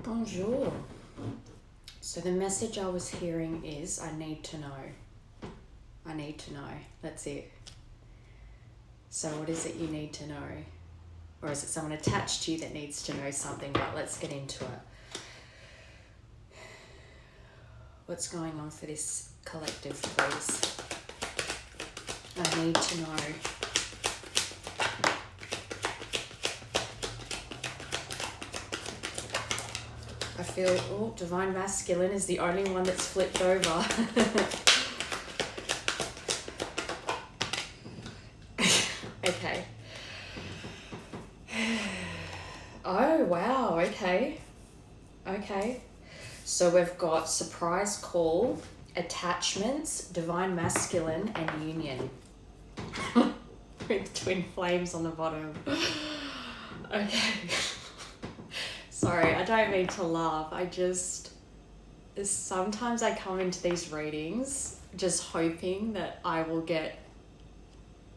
Bonjour. So the message I was hearing is, I need to know. I need to know. That's it. So what is it you need to know? Or is it someone attached to you that needs to know something? But let's get into it. What's going on for this collective, please? I need to know. I feel, Divine Masculine is the only one that's flipped over. Okay. Oh, wow, okay. Okay. So we've got surprise call, attachments, Divine Masculine, and union. With twin flames on the bottom. Okay. Sorry, I don't mean to laugh. Sometimes I come into these readings just hoping that I will get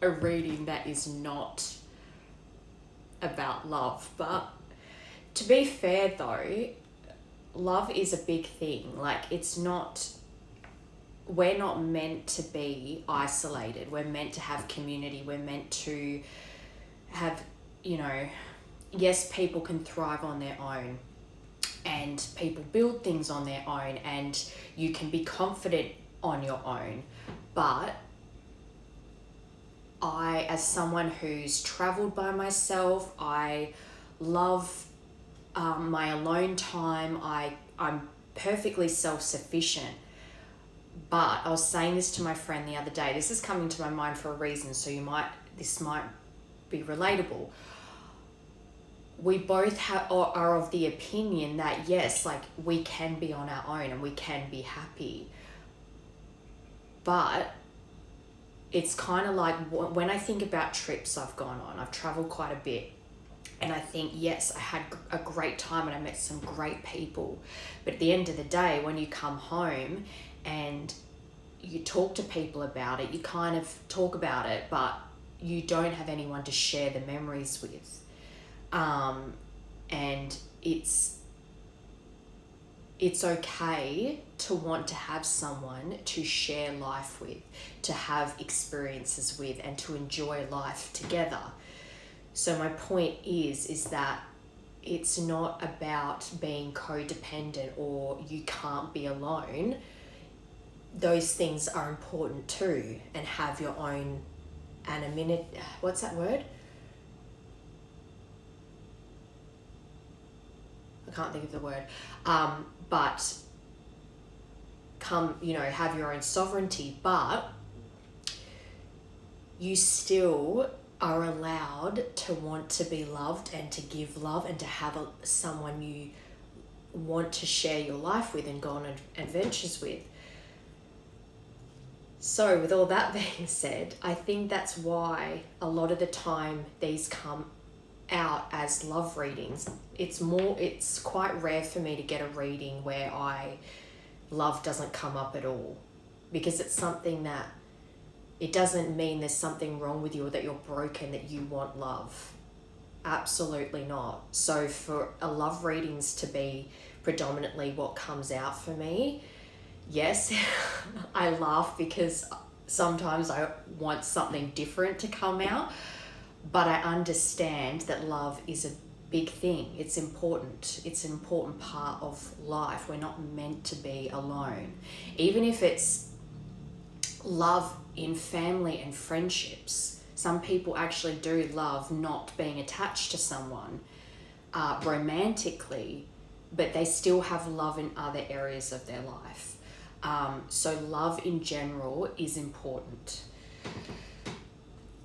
a reading that is not about love. But to be fair though, love is a big thing. Like, we're not meant to be isolated. We're meant to have community. We're meant to have, yes, people can thrive on their own and people build things on their own and you can be confident on your own. But I, as someone who's traveled by myself, I love my alone time. I'm perfectly self-sufficient. But I was saying this to my friend the other day. This is coming to my mind for a reason, so this might be relatable. We both are of the opinion that yes, like, we can be on our own and we can be happy. But it's kind of like when I think about trips I've gone on, I've traveled quite a bit. And I think, yes, I had a great time and I met some great people. But at the end of the day, when you come home and you talk to people about it, you kind of talk about it, but you don't have anyone to share the memories with. And it's okay to want to have someone to share life with, to have experiences with, and to enjoy life together. So my point is that it's not about being codependent or you can't be alone. Those things are important too, and have your own anonymity. What's that word? I can't think of the word. But have your own sovereignty, but you still are allowed to want to be loved and to give love and to have someone you want to share your life with and go on adventures with. So with all that being said, I think that's why a lot of the time these come out as love readings. It's quite rare for me to get a reading where love doesn't come up at all, because it's something that, it doesn't mean there's something wrong with you or that you're broken, that you want love. Absolutely not. So for a love readings to be predominantly what comes out for me, yes, I laugh because sometimes I want something different to come out, but I understand that love is a big thing. It's important. It's an important part of life. We're not meant to be alone. Even if it's love in family and friendships, some people actually do love not being attached to someone romantically, but they still have love in other areas of their life. So love in general is important.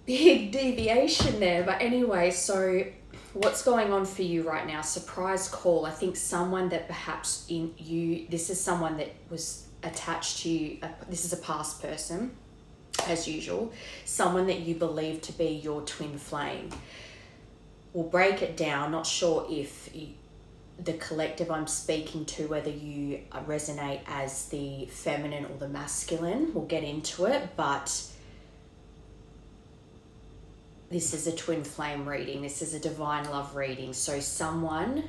Big deviation there, but anyway, so what's going on for you right now? Surprise call. I think someone that perhaps this is someone that was attached to you. This is a past person, as usual. Someone that you believe to be your twin flame. We'll break it down. Not sure if the collective I'm speaking to, whether you resonate as the feminine or the masculine. We'll get into it, but this is a twin flame reading. This is a divine love reading. So someone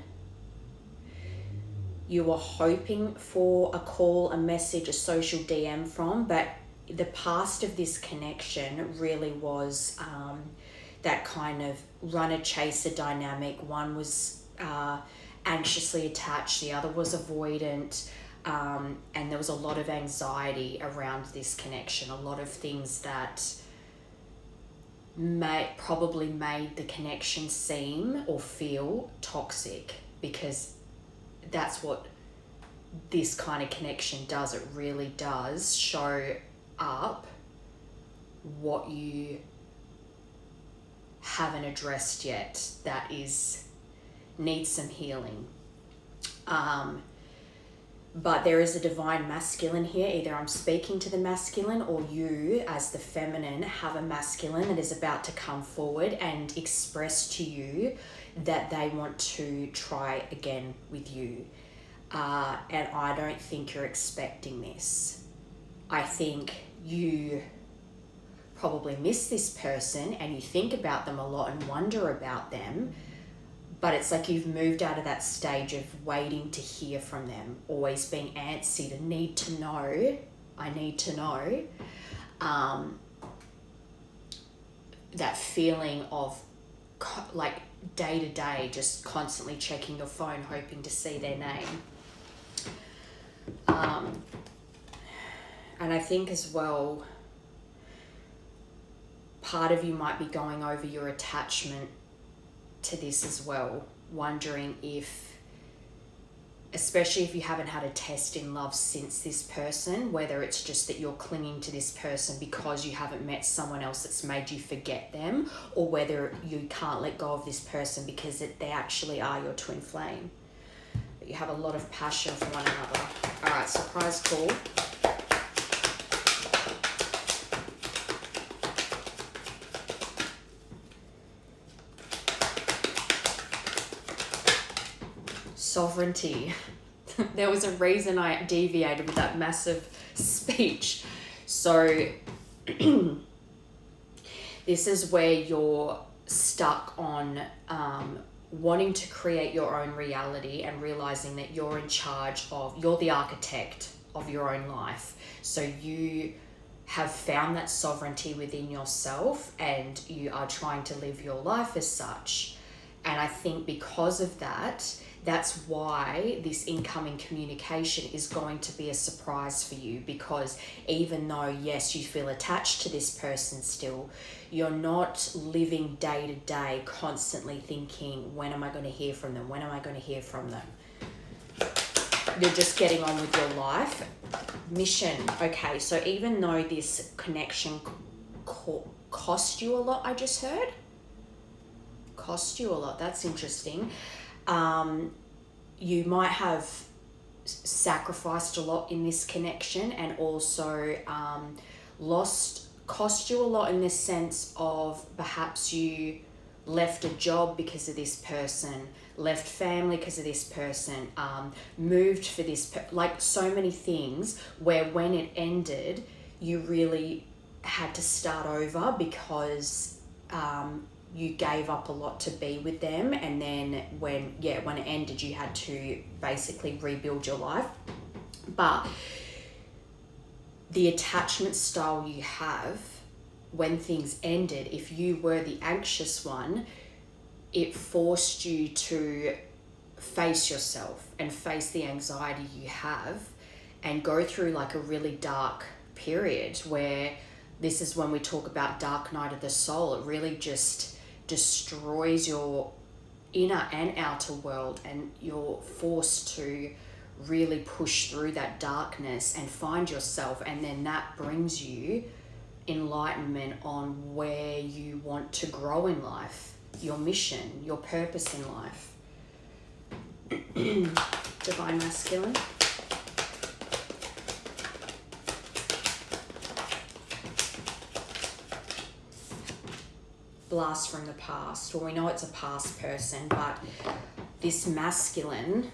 you were hoping for a call, a message, a social DM from, but the past of this connection really was that kind of runner-chaser dynamic. One was anxiously attached, the other was avoidant, and there was a lot of anxiety around this connection, a lot of things that probably made the connection seem or feel toxic, because that's what this kind of connection does. It really does show up what you haven't addressed yet that needs some healing. But there is a divine masculine here. Either I'm speaking to the masculine, or you as the feminine have a masculine that is about to come forward and express to you that they want to try again with you. And I don't think you're expecting this. I think you probably miss this person and you think about them a lot and wonder about them, but it's like you've moved out of that stage of waiting to hear from them, always being antsy to need to know. I need to know. That feeling of like day to day, just constantly checking your phone, hoping to see their name. And I think as well, part of you might be going over your attachment to this as well, wondering if, especially if you haven't had a test in love since this person, whether it's just that you're clinging to this person because you haven't met someone else that's made you forget them, or whether you can't let go of this person because they actually are your twin flame. But you have a lot of passion for one another. All right, surprise call. Sovereignty. There was a reason I deviated with that massive speech. So this is where you're stuck on wanting to create your own reality and realizing that you're in charge of, you're the architect of your own life. So you have found that sovereignty within yourself and you are trying to live your life as such. And I think because of that, that's why this incoming communication is going to be a surprise for you, because even though, yes, you feel attached to this person still, you're not living day to day constantly thinking, when am I going to hear from them? When am I going to hear from them? You're just getting on with your life. Mission. Okay, so even though this connection cost you a lot, I just heard. Cost you a lot. That's interesting. You might have sacrificed a lot in this connection, and also cost you a lot in the sense of perhaps you left a job because of this person, left family because of this person, moved for this, like so many things where when it ended, you really had to start over because you gave up a lot to be with them, and then when it ended, you had to basically rebuild your life. But the attachment style you have, when things ended, if you were the anxious one, it forced you to face yourself and face the anxiety you have and go through like a really dark period, where this is when we talk about dark night of the soul. It really just destroys your inner and outer world, and you're forced to really push through that darkness and find yourself, and then that brings you enlightenment on where you want to grow in life, your mission, your purpose in life. Divine masculine. Blast from the past. Well, we know it's a past person, but this masculine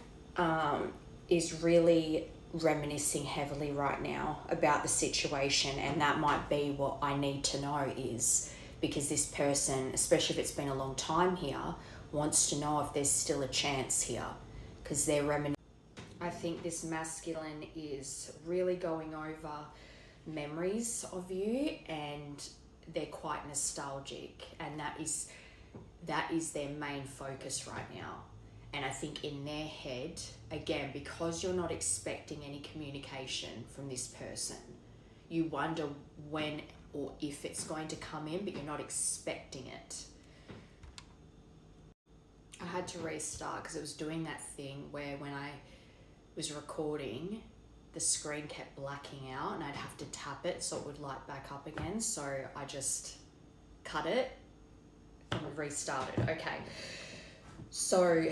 is really reminiscing heavily right now about the situation, and that might be what I need to know, is because this person, especially if it's been a long time here, wants to know if there's still a chance here, because they're reminiscing. I think this masculine is really going over memories of you, and they're quite nostalgic, and that is their main focus right now. And I think in their head, again, because you're not expecting any communication from this person, you wonder when or if it's going to come in, but you're not expecting it. I had to restart because it was doing that thing where when I was recording, the screen kept blacking out and I'd have to tap it so it would light back up again. So I just cut it and restarted. Okay. So,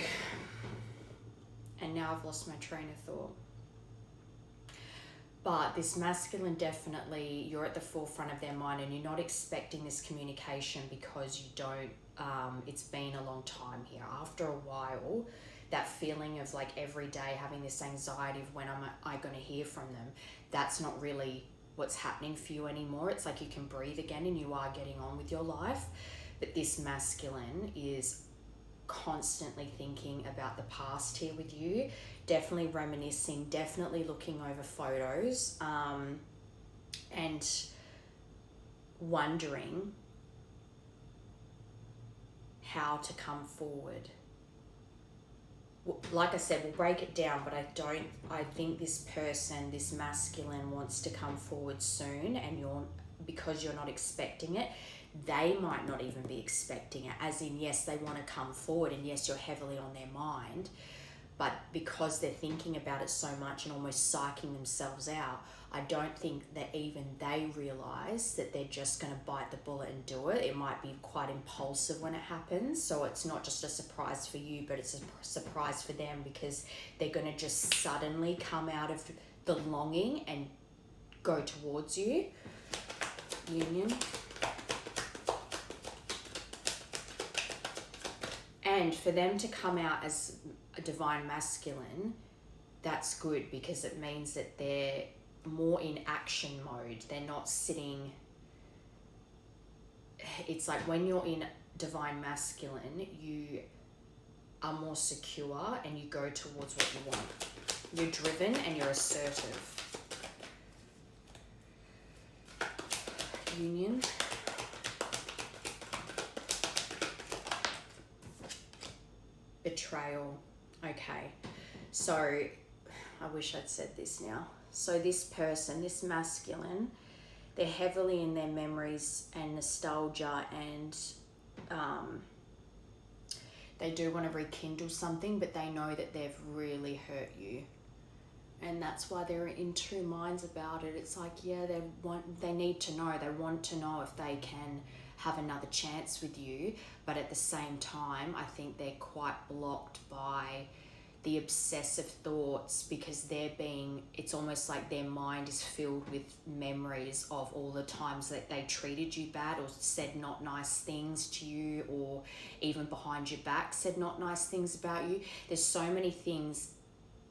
and now I've lost my train of thought. But this masculine, definitely, you're at the forefront of their mind and you're not expecting this communication because you don't, it's been a long time here. After a while, that feeling of like every day having this anxiety of when am I going to hear from them, that's not really what's happening for you anymore. It's like you can breathe again and you are getting on with your life. But this masculine is constantly thinking about the past here with you, definitely reminiscing, definitely looking over photos, and wondering how to come forward. Like I said, we'll break it down, but I think this person, this masculine, wants to come forward soon, and because you're not expecting it, they might not even be expecting it, as in, yes, they want to come forward and yes, you're heavily on their mind, but because they're thinking about it so much and almost psyching themselves out, I don't think that even they realize that they're just going to bite the bullet and do it. It might be quite impulsive when it happens, so it's not just a surprise for you, but it's a surprise for them, because they're going to just suddenly come out of the longing and go towards you. Union. And for them to come out as a divine masculine, that's good, because it means that they're more in action mode. They're not sitting. It's like when you're in divine masculine, you are more secure and you go towards what you want. You're driven and you're assertive. Union. Betrayal. Okay, so I wish I'd said this now. So this person, this masculine, they're heavily in their memories and nostalgia, and they do want to rekindle something, but they know that they've really hurt you, and that's why they're in two minds about it. It's like, yeah, they need to know, they want to know if they can have another chance with you, but at the same time, I think they're quite blocked by the obsessive thoughts, because it's almost like their mind is filled with memories of all the times that they treated you bad or said not nice things to you, or even behind your back said not nice things about you. There's so many things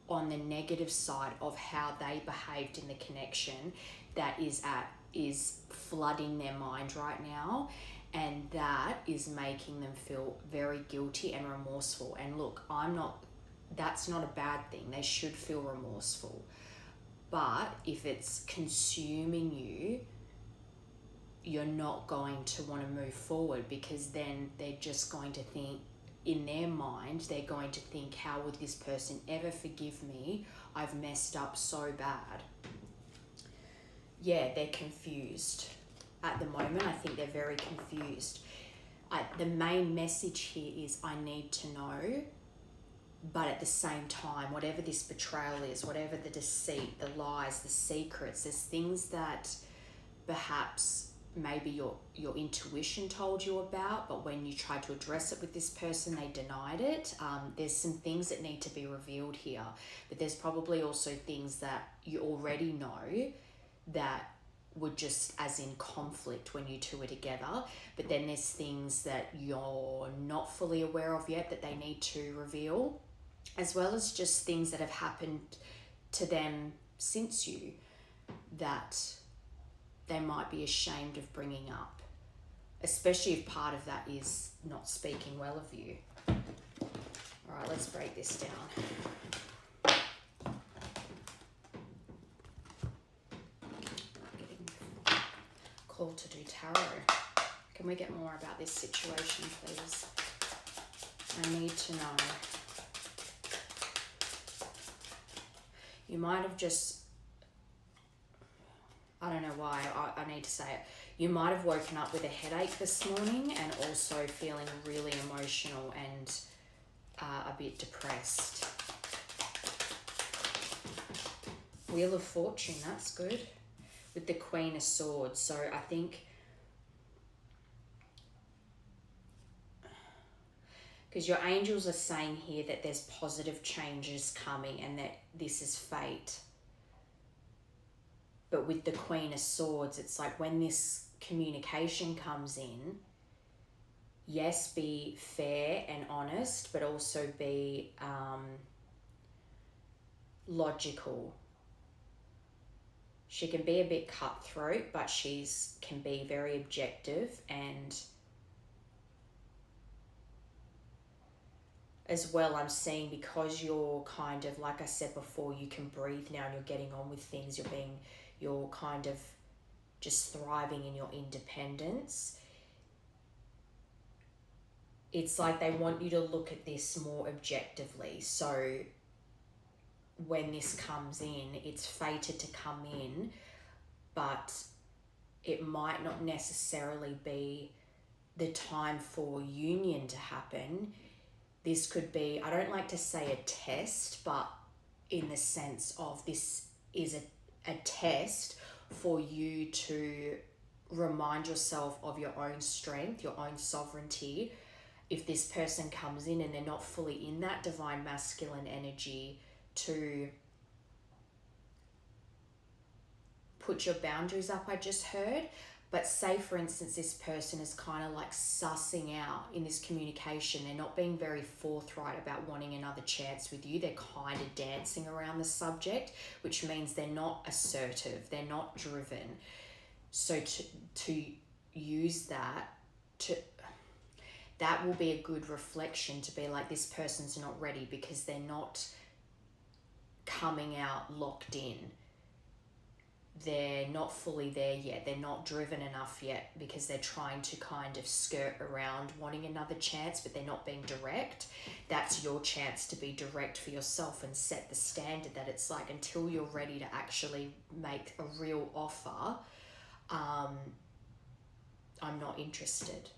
on the negative side of how they behaved in the connection that is flooding their mind right now, and that is making them feel very guilty and remorseful. And look, that's not a bad thing. They should feel remorseful, but if it's consuming you, you're not going to want to move forward, because then they're just going to think, in their mind, they're going to think, how would this person ever forgive me? I've messed up so bad. Yeah, they're confused at the moment. I think they're very confused. The main message here is, I need to know, but at the same time, whatever this betrayal is, whatever the deceit, the lies, the secrets, there's things that perhaps maybe your intuition told you about, but when you tried to address it with this person, they denied it. There's some things that need to be revealed here, but there's probably also things that you already know that were just as in conflict when you two are together, but then there's things that you're not fully aware of yet that they need to reveal, as well as just things that have happened to them since you that they might be ashamed of bringing up, especially if part of that is not speaking well of you. All right, let's break this down. called to do tarot. Can we get more about this situation, please? I need to know. You might have just, I don't know why I need to say it. You might have woken up with a headache this morning and also feeling really emotional and a bit depressed. Wheel of Fortune, that's good. With the Queen of Swords. So I think, because your angels are saying here that there's positive changes coming and that this is fate. But with the Queen of Swords, it's like when this communication comes in, yes, be fair and honest, but also be logical. She can be a bit cutthroat, but can be very objective, and as well, I'm seeing because you're kind of, like I said before, you can breathe now and you're getting on with things, you're kind of just thriving in your independence. It's like they want you to look at this more objectively. So when this comes in, it's fated to come in, but it might not necessarily be the time for union to happen. This could be, I don't like to say a test, but in the sense of this is a test for you to remind yourself of your own strength, your own sovereignty. If this person comes in and they're not fully in that divine masculine energy, to put your boundaries up, I just heard. But say, for instance, this person is kind of like sussing out in this communication. They're not being very forthright about wanting another chance with you. They're kind of dancing around the subject, which means they're not assertive. They're not driven. So to use that, that will be a good reflection to be like, this person's not ready because they're not coming out locked in. They're not fully there yet. They're not driven enough yet because they're trying to kind of skirt around wanting another chance, but they're not being direct. That's your chance to be direct for yourself and set the standard that it's like, until you're ready to actually make a real offer, I'm not interested.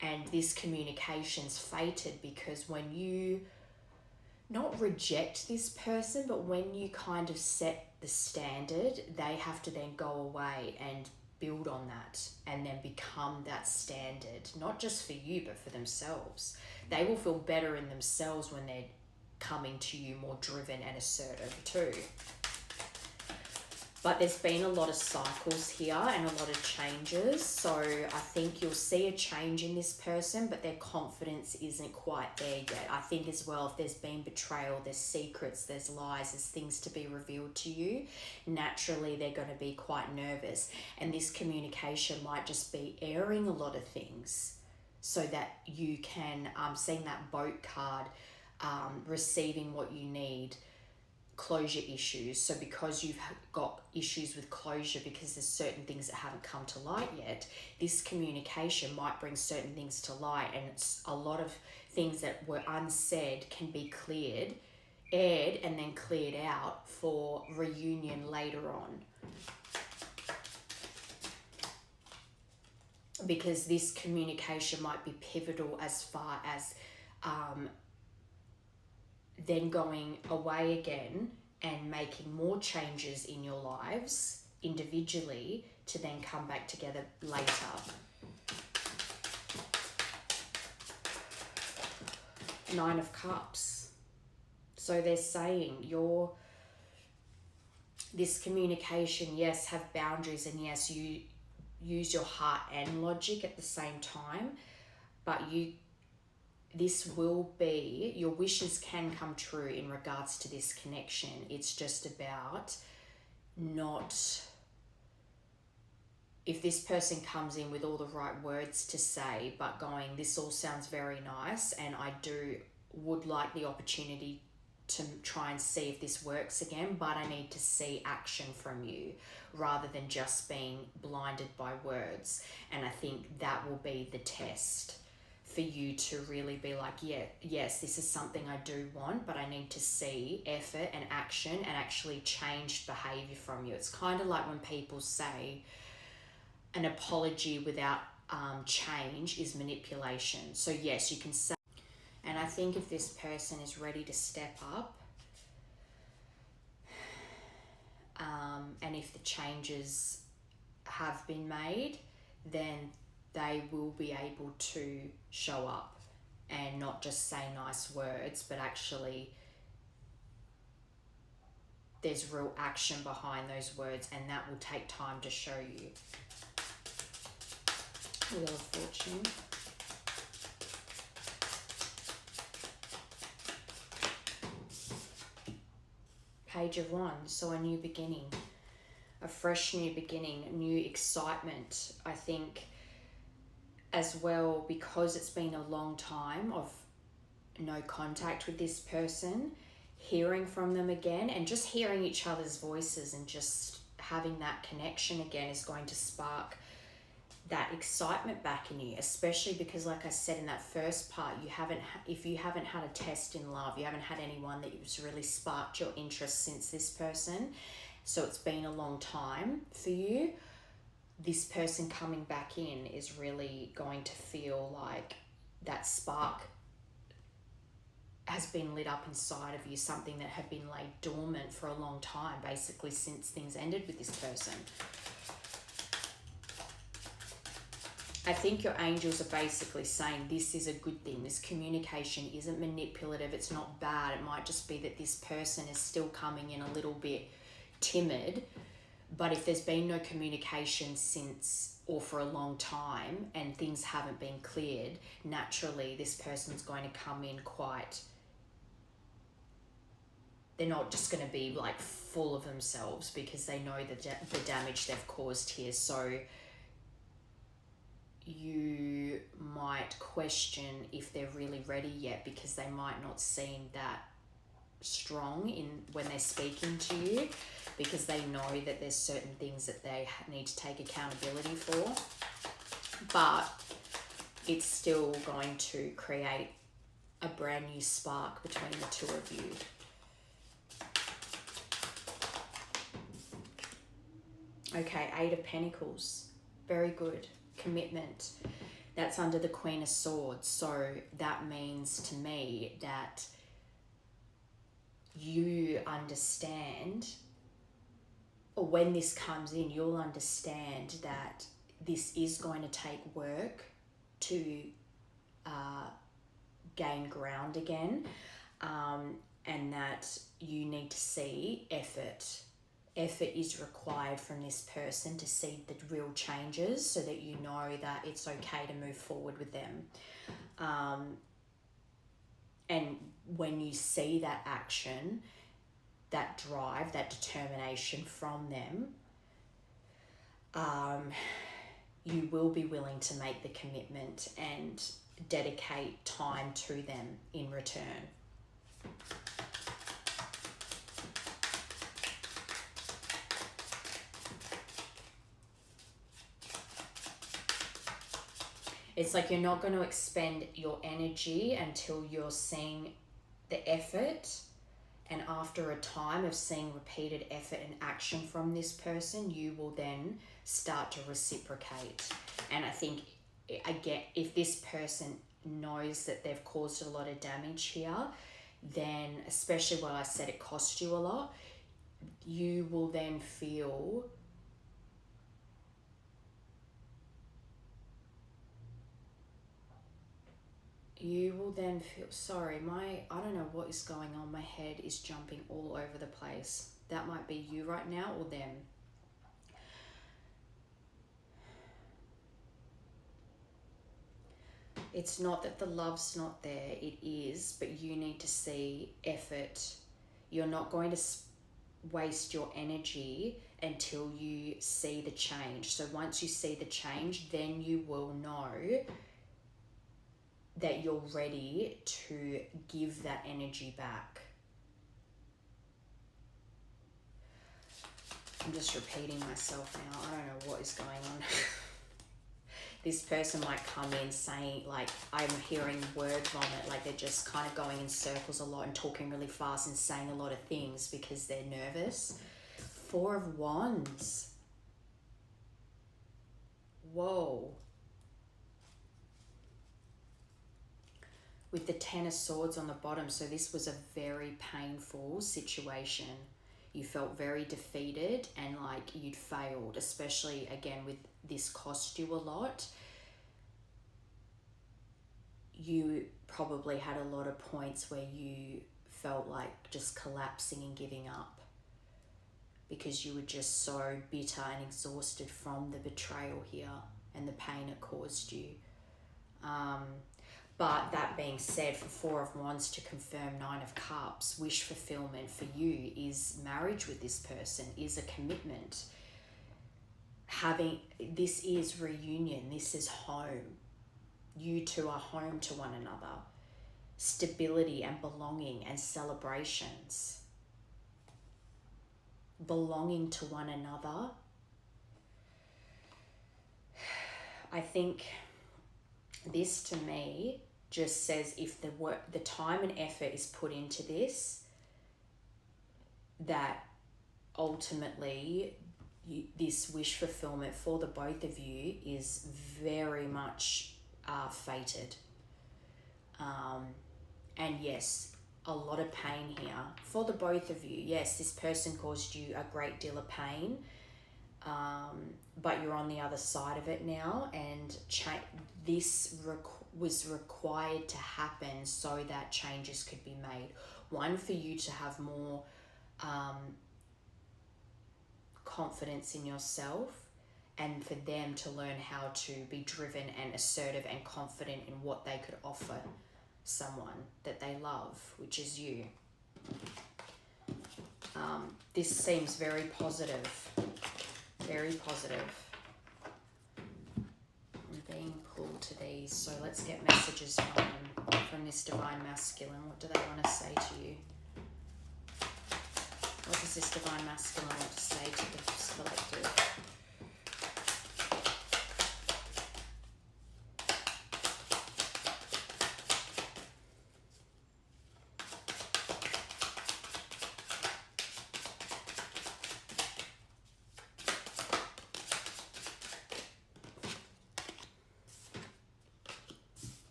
And this communication's fated because when you not reject this person, but when you kind of set the standard, they have to then go away and build on that and then become that standard, not just for you, but for themselves. They will feel better in themselves when they're coming to you more driven and assertive too. But there's been a lot of cycles here and a lot of changes. So I think you'll see a change in this person, but their confidence isn't quite there yet. I think as well, if there's been betrayal, there's secrets, there's lies, there's things to be revealed to you, naturally they're going to be quite nervous. And this communication might just be airing a lot of things so that you can, seeing that boat card, receiving what you need, closure issues. So because you've got issues with closure because there's certain things that haven't come to light yet, this communication might bring certain things to light, and it's a lot of things that were unsaid can be aired and then cleared out for reunion later on. Because this communication might be pivotal as far as then going away again and making more changes in your lives individually to then come back together later. Nine of Cups. So they're saying this communication, yes, have boundaries, and yes, you use your heart and logic at the same time, but this will be, your wishes can come true in regards to this connection. It's just about not, if this person comes in with all the right words to say, but going, this all sounds very nice and I would like the opportunity to try and see if this works again, but I need to see action from you rather than just being blinded by words. And I think that will be the test for you to really be like, yeah, yes, this is something I do want, but I need to see effort and action and actually changed behavior from you. It's kind of like when people say an apology without change is manipulation. So yes, you can say, and I think if this person is ready to step up, and if the changes have been made, then they will be able to show up and not just say nice words, but actually there's real action behind those words, and that will take time to show you. Wheel of Fortune. Page of Wands, so a new beginning, a fresh new beginning, new excitement. I think as well, because it's been a long time of no contact with this person, hearing from them again and just hearing each other's voices and just having that connection again is going to spark that excitement back in you, especially because, like I said in that first part, if you haven't had a test in love, you haven't had anyone that has really sparked your interest since this person, so it's been a long time for you. This person coming back in is really going to feel like that spark has been lit up inside of you, something that had been laid dormant for a long time, basically since things ended with this person. I think your angels are basically saying this is a good thing. This communication isn't manipulative. It's not bad. It might just be that this person is still coming in a little bit timid. But if there's been no communication since or for a long time and things haven't been cleared, naturally this person's going to come in quite... They're not just going to be like full of themselves because they know the damage they've caused here. So you might question if they're really ready yet because they might not seem that strong in when they're speaking to you, because they know that there's certain things that they need to take accountability for, but it's still going to create a brand new spark between the two of you. Okay, Eight of Pentacles, very good. Commitment, that's under the Queen of Swords, so that means to me that you understand, or when this comes in, you'll understand that this is going to take work to gain ground again, and that you need to see effort. Effort is required from this person to see the real changes so that you know that it's okay to move forward with them. And when you see that action, that drive, that determination from them, you will be willing to make the commitment and dedicate time to them in return. It's like you're not going to expend your energy until you're seeing the effort, and after a time of seeing repeated effort and action from this person, you will then start to reciprocate. And I think, again, if this person knows that they've caused a lot of damage here, then, especially when I said it cost you a lot, you will then feel... sorry, I don't know what is going on. My head is jumping all over the place. That might be you right now or them. It's not that the love's not there, it is, but you need to see effort. You're not going to waste your energy until you see the change. So once you see the change, then you will know that you're ready to give that energy back. I'm just repeating myself now. I don't know what is going on. This person might come in saying, like, I'm hearing word vomit, like they're just kind of going in circles a lot and talking really fast and saying a lot of things because they're nervous. 4 of Wands. Whoa. With the 10 of Swords on the bottom, so this was a very painful situation. You felt very defeated and like you'd failed, especially again with this cost you a lot. You probably had a lot of points where you felt like just collapsing and giving up because you were just so bitter and exhausted from the betrayal here and the pain it caused you. But that being said, for 4 of Wands to confirm 9 of Cups, wish fulfillment for you is marriage with this person, is a commitment. This is reunion, this is home. You two are home to one another. Stability and belonging and celebrations. Belonging to one another. I think this to me just says if the time and effort is put into this, that ultimately this wish fulfillment for the both of you is very much fated. And yes, a lot of pain here for the both of you. Yes, this person caused you a great deal of pain. But you're on the other side of it now, and this was required to happen so that changes could be made. One, for you to have more confidence in yourself, and for them to learn how to be driven and assertive and confident in what they could offer someone that they love, which is you. This seems very positive. Very positive. I'm being pulled to these, so let's get messages from this Divine Masculine. What do they want to say to you? What does this Divine Masculine want to say to the collective?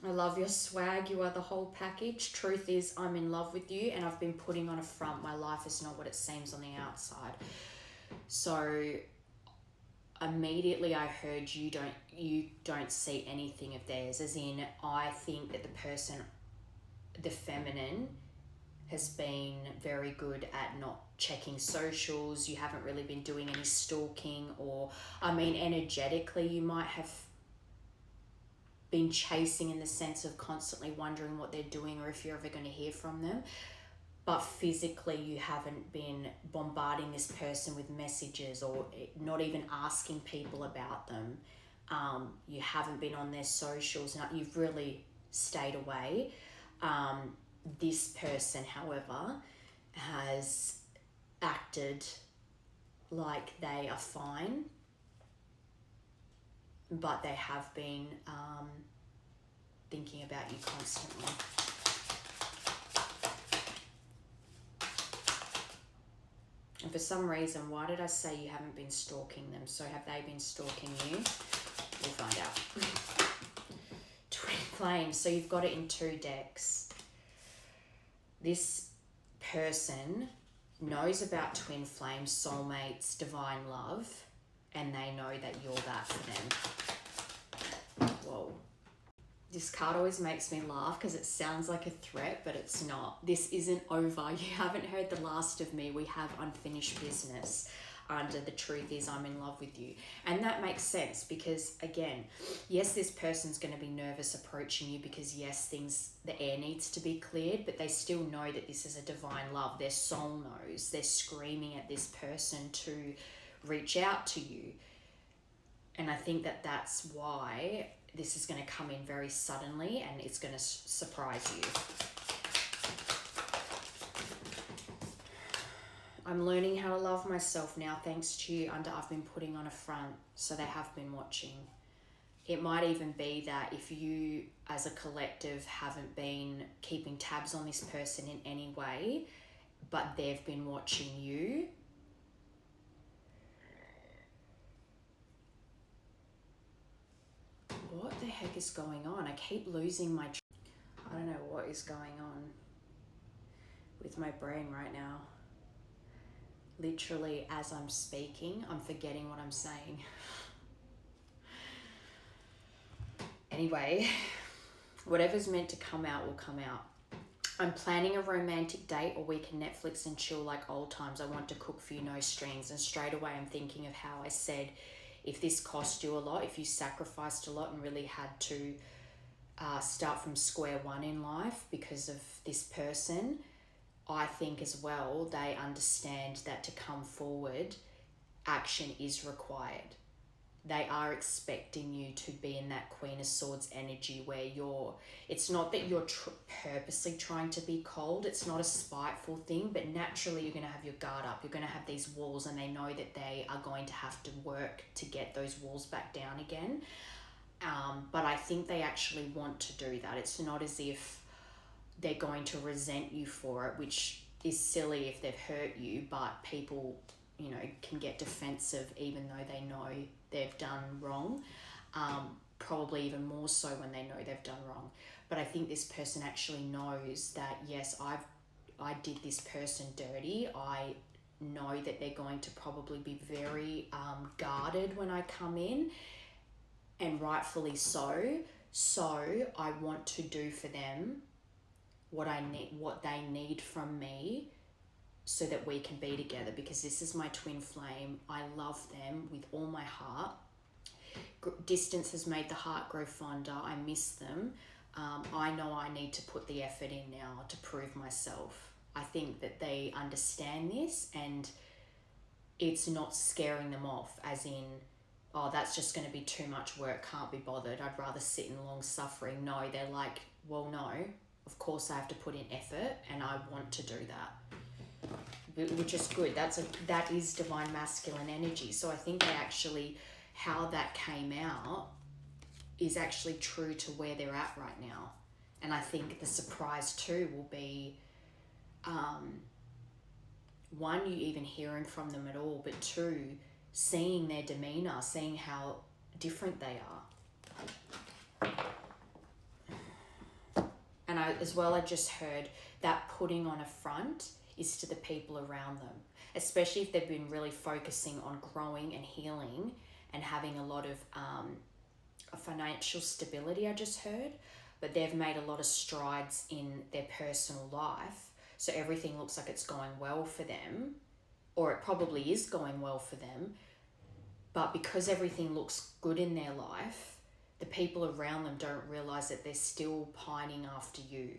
I love your swag. You are the whole package. Truth is, I'm in love with you and I've been putting on a front. My life is not what it seems on the outside. So immediately I heard you don't see anything of theirs. As in, I think that the person, the feminine, has been very good at not checking socials. You haven't really been doing any stalking, or, I mean, energetically you might have been chasing in the sense of constantly wondering what they're doing or if you're ever going to hear from them. But physically you haven't been bombarding this person with messages or not even asking people about them. You haven't been on their socials. You've really stayed away. This person, however, has acted like they are fine, but they have been thinking about you constantly. And for some reason, why did I say you haven't been stalking them? So have they been stalking you? We'll find out. Twin Flames. So you've got it in 2 decks. This person knows about twin flames, soulmates, divine love, and they know that you're that for them. Whoa. This card always makes me laugh because it sounds like a threat, but it's not. This isn't over. You haven't heard the last of me. We have unfinished business. Under the truth is, I'm in love with you. And that makes sense because, again, yes, this person's going to be nervous approaching you because, yes, the air needs to be cleared, but they still know that this is a divine love. Their soul knows. They're screaming at this person to reach out to you. And I think that that's why this is going to come in very suddenly and it's going to surprise you. I'm learning how to love myself now thanks to you. I've been putting on a front, so they have been watching. It might even be that if you as a collective haven't been keeping tabs on this person in any way, but they've been watching you. What the heck is going on? I keep losing my... I don't know what is going on with my brain right now. Literally, as I'm speaking, I'm forgetting what I'm saying. Anyway, whatever's meant to come out will come out. I'm planning a romantic date, or we can Netflix and chill like old times. I want to cook for you, no strings. And straight away I'm thinking of how I said, if this cost you a lot, if you sacrificed a lot and really had to start from square one in life because of this person, I think as well they understand that to come forward, action is required. They are expecting you to be in that Queen of Swords energy where it's not that you're purposely trying to be cold, it's not a spiteful thing, but naturally you're going to have your guard up, you're going to have these walls, and they know that they are going to have to work to get those walls back down again. But I think they actually want to do that. It's not as if they're going to resent you for it, which is silly if they've hurt you, but people, can get defensive even though they know they've done wrong. Probably even more so when they know they've done wrong. But I think this person actually knows that, yes, I did this person dirty. I know that they're going to probably be very guarded when I come in, and rightfully so. So I want to do for them what they need from me, so that we can be together, because this is my twin flame. I love them with all my heart. Distance has made the heart grow fonder. I miss them. I know I need to put the effort in now to prove myself. I think that they understand this, and it's not scaring them off as in, oh, that's just going to be too much work, can't be bothered, I'd rather sit in long suffering. No, they're like, well, no, of course I have to put in effort, and I want to do that, which is good. That is divine masculine energy. So I think how that came out is actually true to where they're at right now. And I think the surprise too will be, one, you even hearing from them at all, but two, seeing their demeanor, seeing how different they are. And I just heard that putting on a front is to the people around them, especially if they've been really focusing on growing and healing and having a lot of financial stability, I just heard, but they've made a lot of strides in their personal life. So everything looks like it's going well for them, or it probably is going well for them. But because everything looks good in their life, the people around them don't realize that they're still pining after you.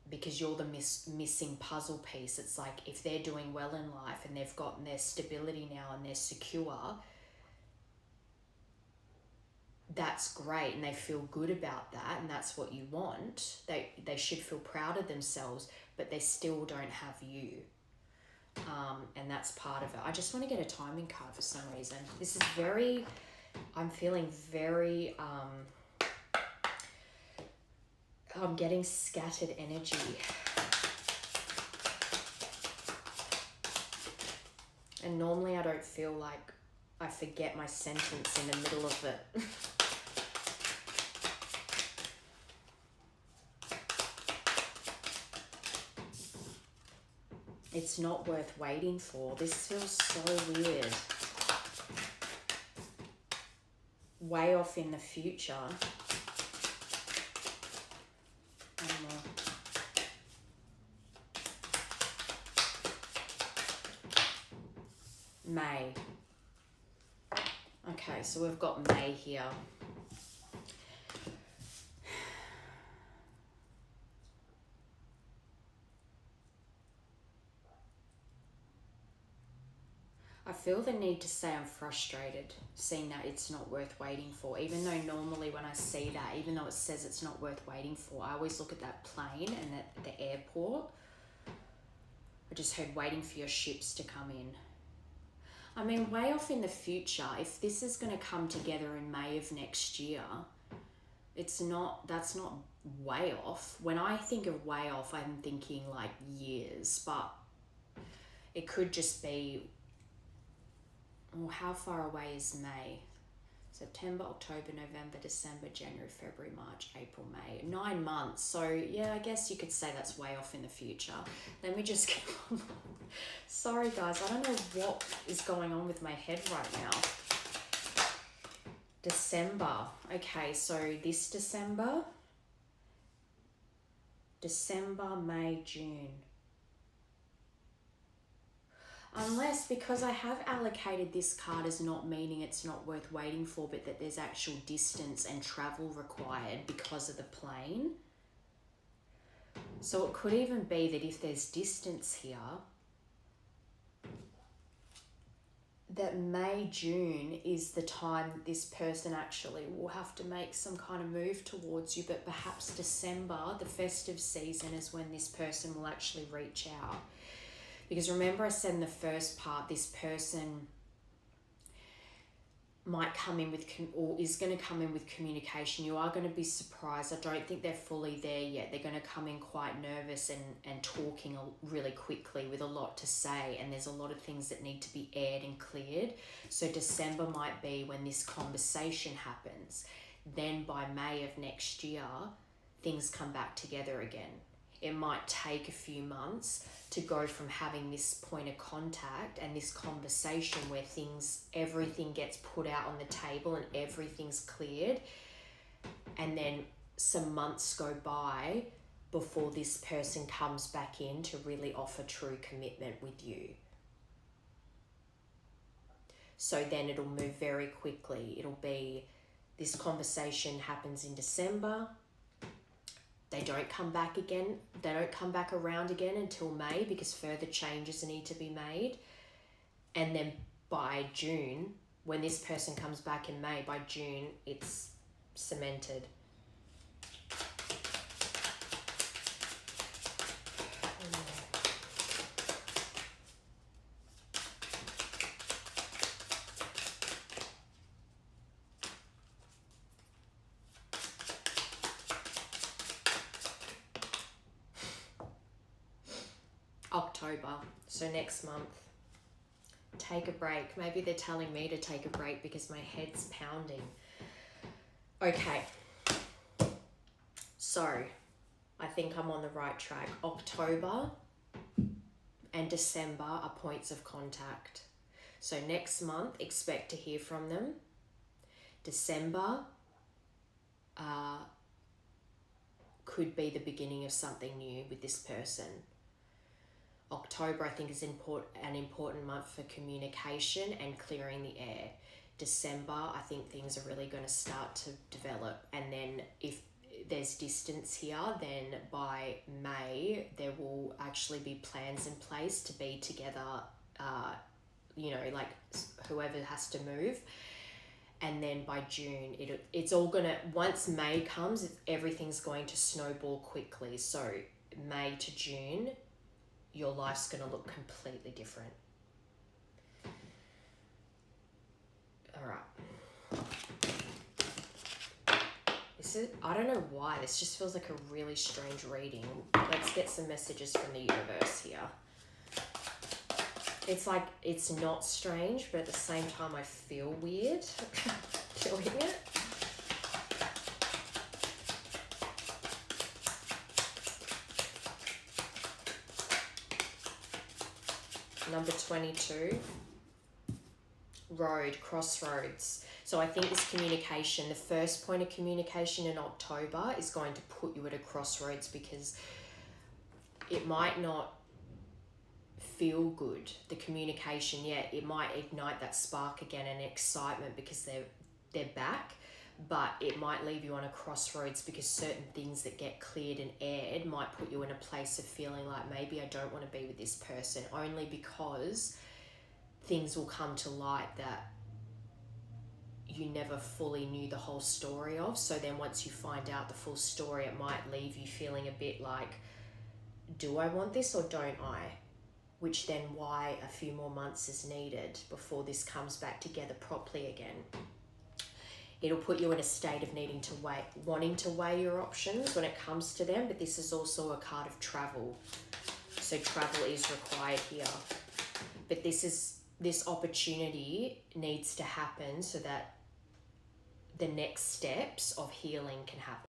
Because you're the missing puzzle piece. It's like if they're doing well in life and they've gotten their stability now and they're secure, that's great, and they feel good about that, and that's what you want. They should feel proud of themselves, but they still don't have you. And that's part of it. I just want to get a timing card for some reason. This is I'm feeling very... I'm getting scattered energy. And normally I don't feel like I forget my sentence in the middle of it. It's not worth waiting for. This feels so weird. Way off in the future. May. Okay, so we've got May here. I feel the need to say I'm frustrated, seeing that it's not worth waiting for, even though normally when I see that, even though it says it's not worth waiting for, I always look at that plane and at the airport. I just heard waiting for your ships to come in. I mean, way off in the future, if this is going to come together in May of next year, that's not way off. When I think of way off, I'm thinking like years, but it could just be, well, how far away is May? September, October, November, December, January, February, March, April, May. 9 months. So yeah, I guess you could say that's way off in the future. Let me just get on. Sorry guys, I don't know what is going on with my head right now. December. Okay, so this December, May, June. Unless, because I have allocated this card as not meaning it's not worth waiting for, but that there's actual distance and travel required because of the plane. So it could even be that if there's distance here, that May, June is the time this person actually will have to make some kind of move towards you, but perhaps December, the festive season, is when this person will actually reach out. Because remember I said in the first part, this person might come in with, or is going to come in with communication. You are going to be surprised. I don't think they're fully there yet. They're going to come in quite nervous and talking really quickly with a lot to say. And there's a lot of things that need to be aired and cleared. So December might be when this conversation happens. Then by May of next year, things come back together again. It might take a few months to go from having this point of contact and this conversation where everything gets put out on the table and everything's cleared. And then some months go by before this person comes back in to really offer true commitment with you. So then it'll move very quickly. It'll be, this conversation happens in December. They don't come back again. They don't come back around again until May because further changes need to be made. And then by June, when this person comes back in May, by June, it's cemented. October, so next month. Take a break. Maybe they're telling me to take a break because my head's pounding. Okay. So, I think I'm on the right track. October and December are points of contact. So next month, expect to hear from them. December could be the beginning of something new with this person. October, I think, is an important month for communication and clearing the air. December, I think things are really going to start to develop. And then if there's distance here, then by May, there will actually be plans in place to be together, like whoever has to move. And then by June, it's all going to, once May comes, everything's going to snowball quickly. So May to June, your life's going to look completely different. All right. I don't know why, this just feels like a really strange reading. Let's get some messages from the universe here. It's like, it's not strange, but at the same time I feel weird doing it. Number 22, crossroads. So I think this communication, the first point of communication in October is going to put you at a crossroads because it might not feel good, the communication yet. It might ignite that spark again and excitement because they're back, but it might leave you on a crossroads because certain things that get cleared and aired might put you in a place of feeling like maybe I don't want to be with this person, only because things will come to light that you never fully knew the whole story of. So then once you find out the full story, it might leave you feeling a bit like, do I want this or don't I? which then why a few more months is needed before this comes back together properly again. It'll put you in a state of needing to weigh, wanting to weigh your options when it comes to them, but this is also a card of travel. So travel is required here. But this opportunity needs to happen so that the next steps of healing can happen.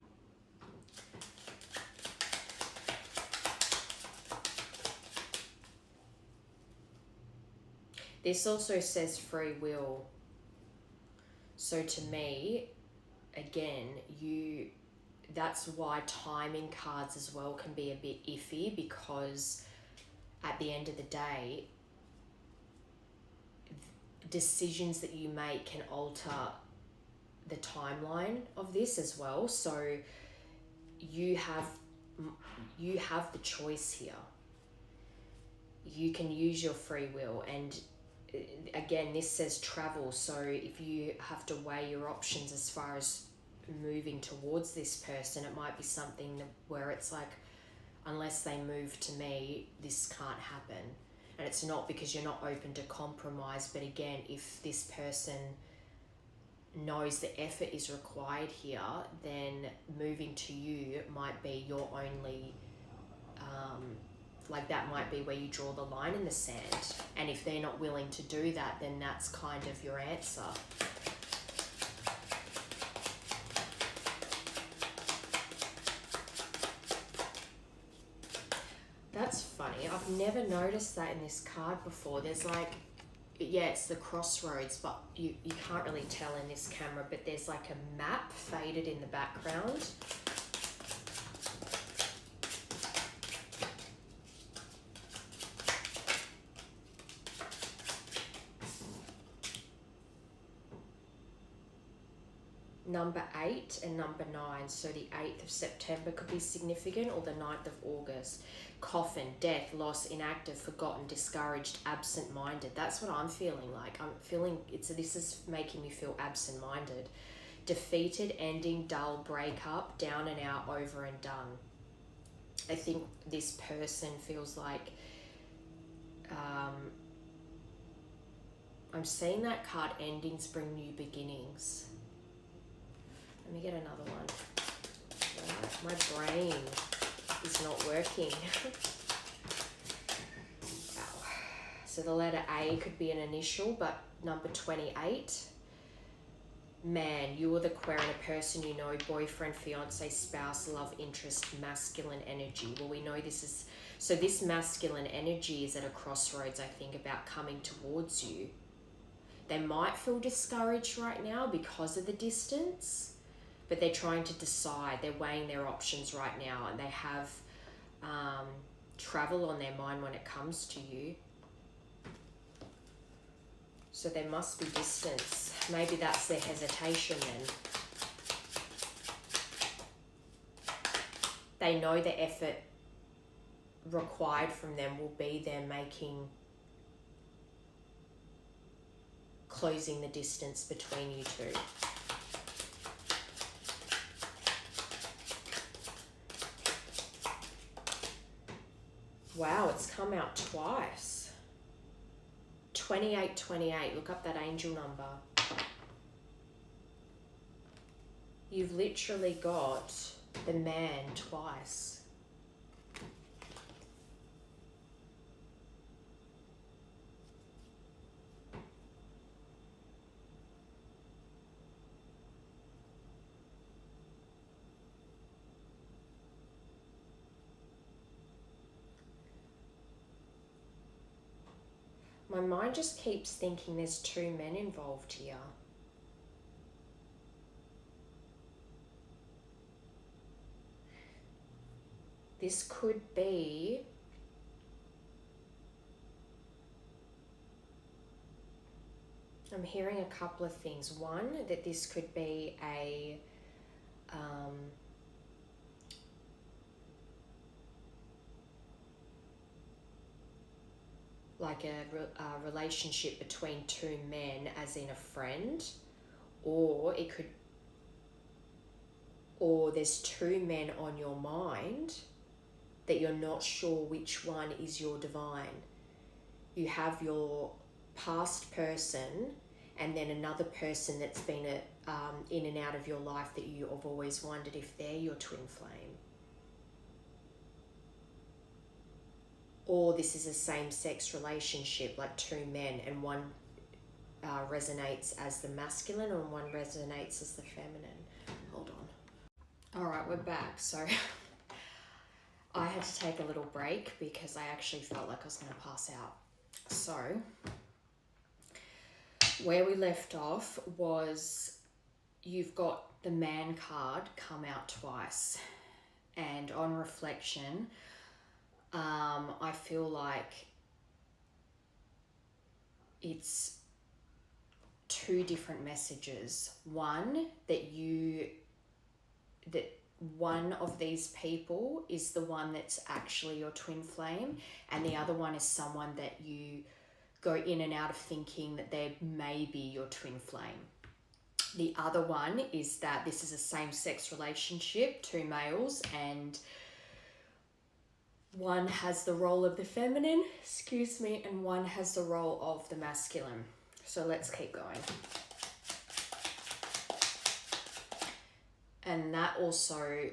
This also says free will. So to me, again, that's why timing cards as well can be a bit iffy, because at the end of the day, decisions that you make can alter the timeline of this as well. So you have the choice here. You can use your free will, and again, this says travel. So if you have to weigh your options as far as moving towards this person, it might be something where it's like, unless they move to me, this can't happen. And it's not because you're not open to compromise, but again, if this person knows the effort is required here, then moving to you might be your only, that might be where you draw the line in the sand. And if they're not willing to do that, then that's kind of your answer. That's funny. I've never noticed that in this card before. There's it's the crossroads, but you can't really tell in this camera, but there's like a map faded in the background. Number 8 and number 9. So the 8th of September could be significant, or the 9th of August. Coffin, death, loss, inactive, forgotten, discouraged, absent-minded. That's what I'm feeling like. I'm feeling this is making me feel absent-minded. Defeated, ending, dull, breakup, down and out, over and done. I think this person feels like I'm seeing that card, endings bring new beginnings. Let me get another one. My brain is not working. Wow. So the letter A could be an initial, but number 28. Man, you are the queer and a person you know, boyfriend, fiance, spouse, love interest, masculine energy. Well, we know this is... So this masculine energy is at a crossroads, I think, about coming towards you. They might feel discouraged right now because of the distance, but they're trying to decide. They're weighing their options right now, and they have travel on their mind when it comes to you. So there must be distance. Maybe that's their hesitation then. They know the effort required from them will be them closing the distance between you two. Wow, it's come out twice. 2828, look up that angel number. You've literally got the man twice. My mind just keeps thinking there's two men involved here. This could be... I'm hearing a couple of things. One, that this could be a... like a relationship between two men, as in a friend, or it could, or there's two men on your mind that you're not sure which one is your divine. you have your past person and then another person that's been in and out of your life that you have always wondered if they're your twin flame. Or this is a same-sex relationship, like two men, and one resonates as the masculine and one resonates as the feminine. Hold on. All right, we're back. So I had to take a little break because I actually felt like I was going to pass out. So where we left off was you've got the man card come out twice, and on reflection, I feel like it's two different messages. One, that one of these people is the one that's actually your twin flame, and the other one is someone that you go in and out of thinking that they may be your twin flame. The other one is that this is a same-sex relationship, two males, and one has the role of the feminine, and one has the role of the masculine. So let's keep going. And that also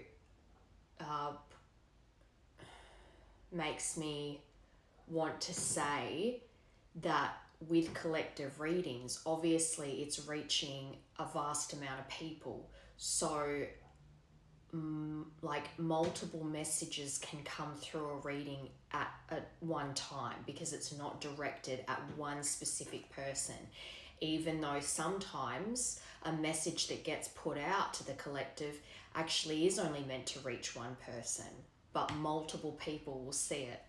makes me want to say that with collective readings, obviously it's reaching a vast amount of people. So like multiple messages can come through a reading at one time because it's not directed at one specific person, even though sometimes a message that gets put out to the collective actually is only meant to reach one person, but multiple people will see it.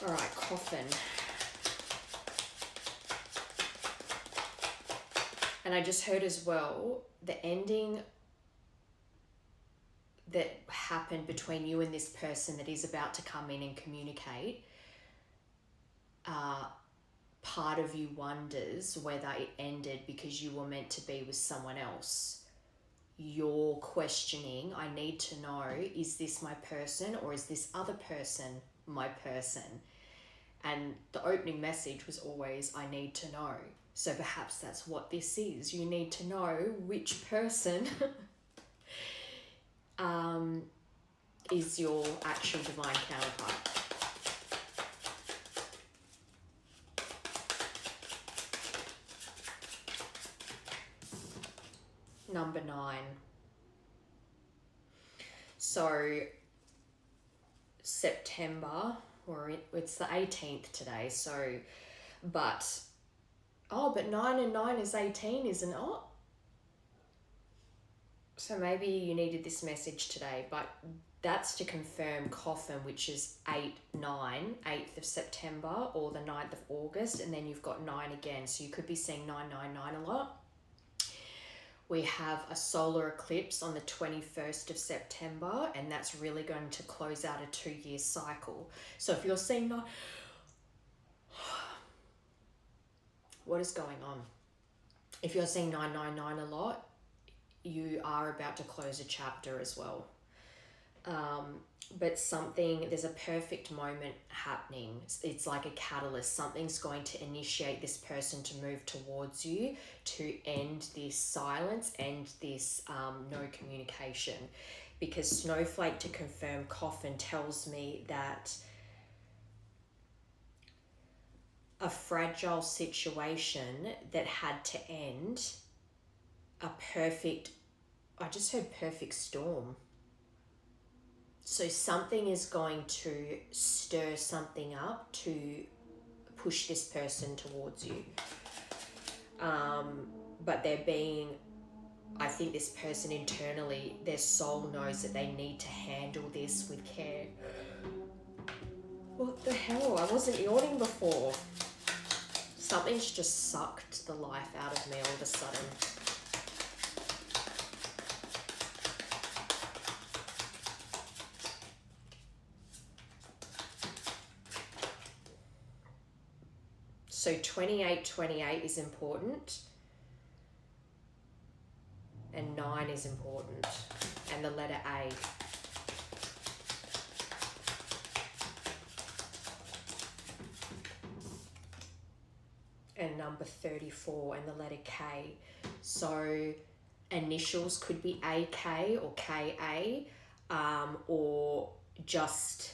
All right, coffin. And I just heard as well the ending that happened between you and this person that is about to come in and communicate. Part of you wonders whether it ended because you were meant to be with someone else. You're questioning, I need to know, is this my person or is this other person my person? And the opening message was always, I need to know. So perhaps that's what this is. You need to know which person is your actual divine counterpart. Number 9. So September, or it's the 18th today, so, but 9 and 9 is 18, isn't it? So maybe you needed this message today, but that's to confirm coffin, which is 8/9, 8th of September or the 9th of August, and then you've got 9 again. So you could be seeing 999 a lot. We have a solar eclipse on the 21st of September, and that's really going to close out a 2-year cycle. So if you're seeing 9, what is going on? If you're seeing 999 a lot, you are about to close a chapter as well. But there's a perfect moment happening. It's like a catalyst. Something's going to initiate this person to move towards you to end this silence, end this no communication. Because snowflake to confirm coffin tells me that a fragile situation that had to end, I just heard perfect storm. So something is going to stir something up to push this person towards you. But I think this person internally, their soul knows that they need to handle this with care. What the hell? I wasn't yawning before. Something's just sucked the life out of me all of a sudden. So 2828 is important, and 9 is important, and the letter A. and number 34 and the letter K. So initials could be AK or KA, or just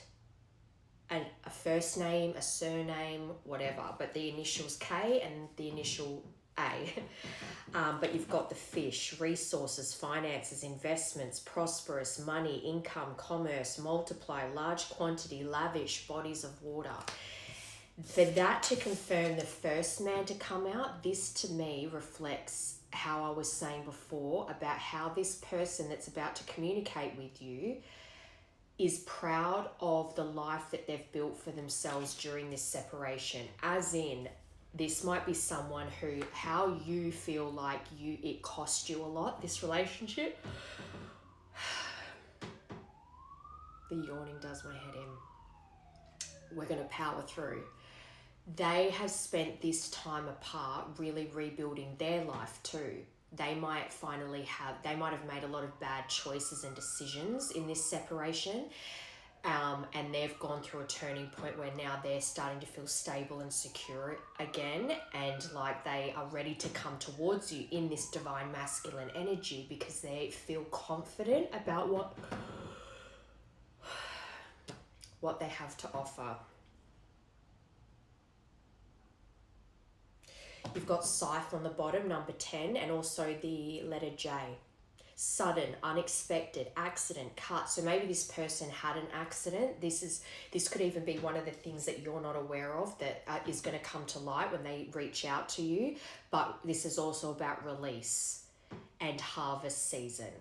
a first name, a surname, whatever, but the initials K and the initial A. But you've got the fish, resources, finances, investments, prosperous, money, income, commerce, multiply, large quantity, lavish, bodies of water. For that to confirm the first man to come out, this to me reflects how I was saying before about how this person that's about to communicate with you is proud of the life that they've built for themselves during this separation. As in, this might be someone who, how you feel like it cost you a lot, this relationship. The yawning does my head in. We're going to power through. They have spent this time apart really rebuilding their life too. They might have made a lot of bad choices and decisions in this separation. And they've gone through a turning point where now they're starting to feel stable and secure again, and like they are ready to come towards you in this divine masculine energy because they feel confident about what they have to offer. You've got Scythe on the bottom, number 10, and also the letter J. Sudden, unexpected, accident, cut. So maybe this person had an accident. This could even be one of the things that you're not aware of that is going to come to light when they reach out to you. But this is also about release and harvest season.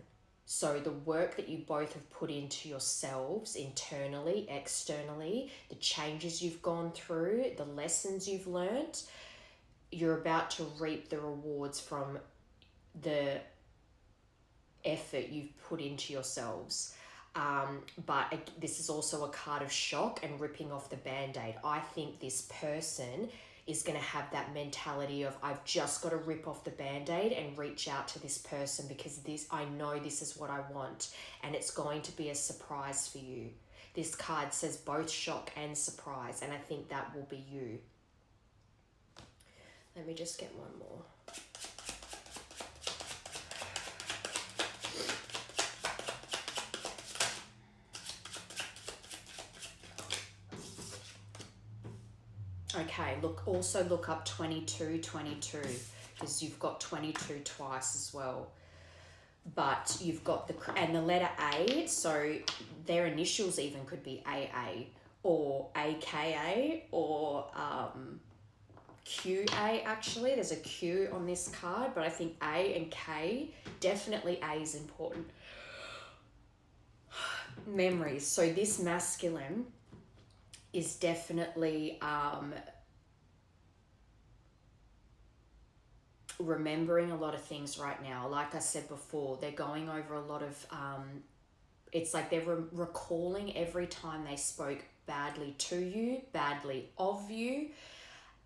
So the work that you both have put into yourselves internally, externally, the changes you've gone through, the lessons you've learnt, you're about to reap the rewards from the effort you've put into yourselves. But this is also a card of shock and ripping off the Band-Aid. I think this person is going to have that mentality of, I've just got to rip off the Band-Aid and reach out to this person because I know this is what I want, and it's going to be a surprise for you. This card says both shock and surprise, and I think that will be you. Let me just get one more. Okay, also look up 2222 because you've got 22 twice as well. But you've got the letter A, so their initials even could be AA or AKA or QA actually. There's a Q on this card, but I think A and K, definitely A is important. Memories. So this masculine is definitely remembering a lot of things right now. Like I said before, they're going over a lot of, it's like they're recalling every time they spoke badly to you, badly of you,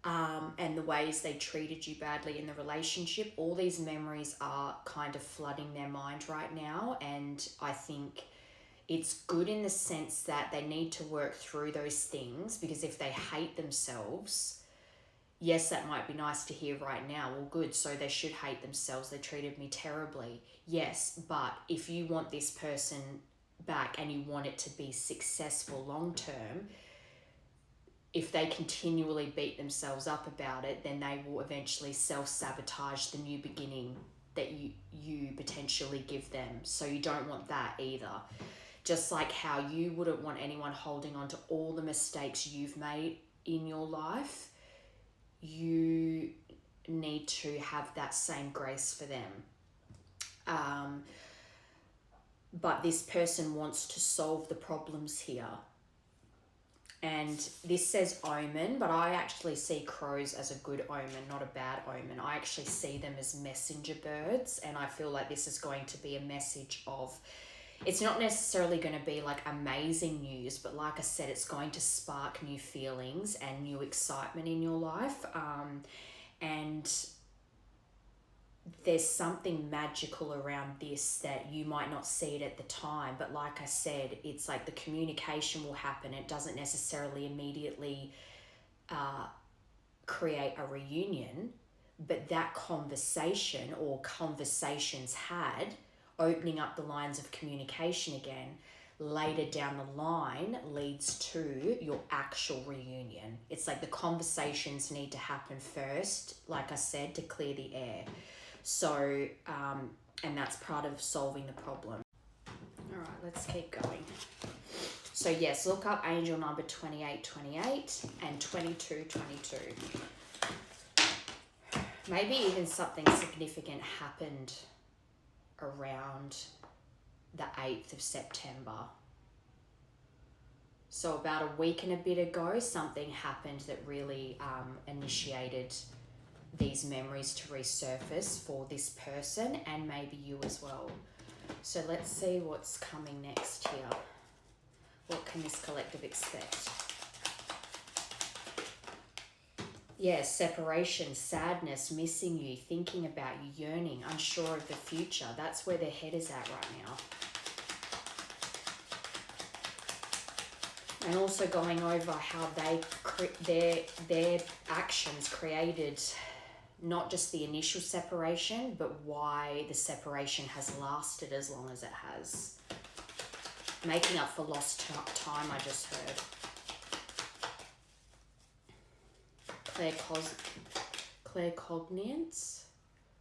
and the ways they treated you badly in the relationship. All these memories are kind of flooding their mind right now, and I think it's good in the sense that they need to work through those things, because if they hate themselves, yes, that might be nice to hear right now. Well, good, so they should hate themselves. They treated me terribly. Yes, but if you want this person back and you want it to be successful long term, if they continually beat themselves up about it, then they will eventually self-sabotage the new beginning that you potentially give them. So you don't want that either. Just like how you wouldn't want anyone holding on to all the mistakes you've made in your life, you need to have that same grace for them. But this person wants to solve the problems here. And this says omen, but I actually see crows as a good omen, not a bad omen. I actually see them as messenger birds, and I feel like this is going to be a message of, it's not necessarily going to be like amazing news, but like I said, it's going to spark new feelings and new excitement in your life. And there's something magical around this that you might not see it at the time, but like I said, it's like the communication will happen. It doesn't necessarily immediately create a reunion, but that conversation or conversations had, opening up the lines of communication again, later down the line leads to your actual reunion. It's like the conversations need to happen first, like I said, to clear the air. So, and that's part of solving the problem. All right, let's keep going. So yes, look up angel number 2828 and 2222. Maybe even something significant happened around the 8th of September. So about a week and a bit ago, something happened that really initiated these memories to resurface for this person and maybe you as well. So let's see what's coming next here. What can this collective expect? Yes, separation, sadness, missing you, thinking about you, yearning, unsure of the future. That's where their head is at right now. And also going over how their actions created not just the initial separation, but why the separation has lasted as long as it has. Making up for lost time, I just heard. Claircognizance?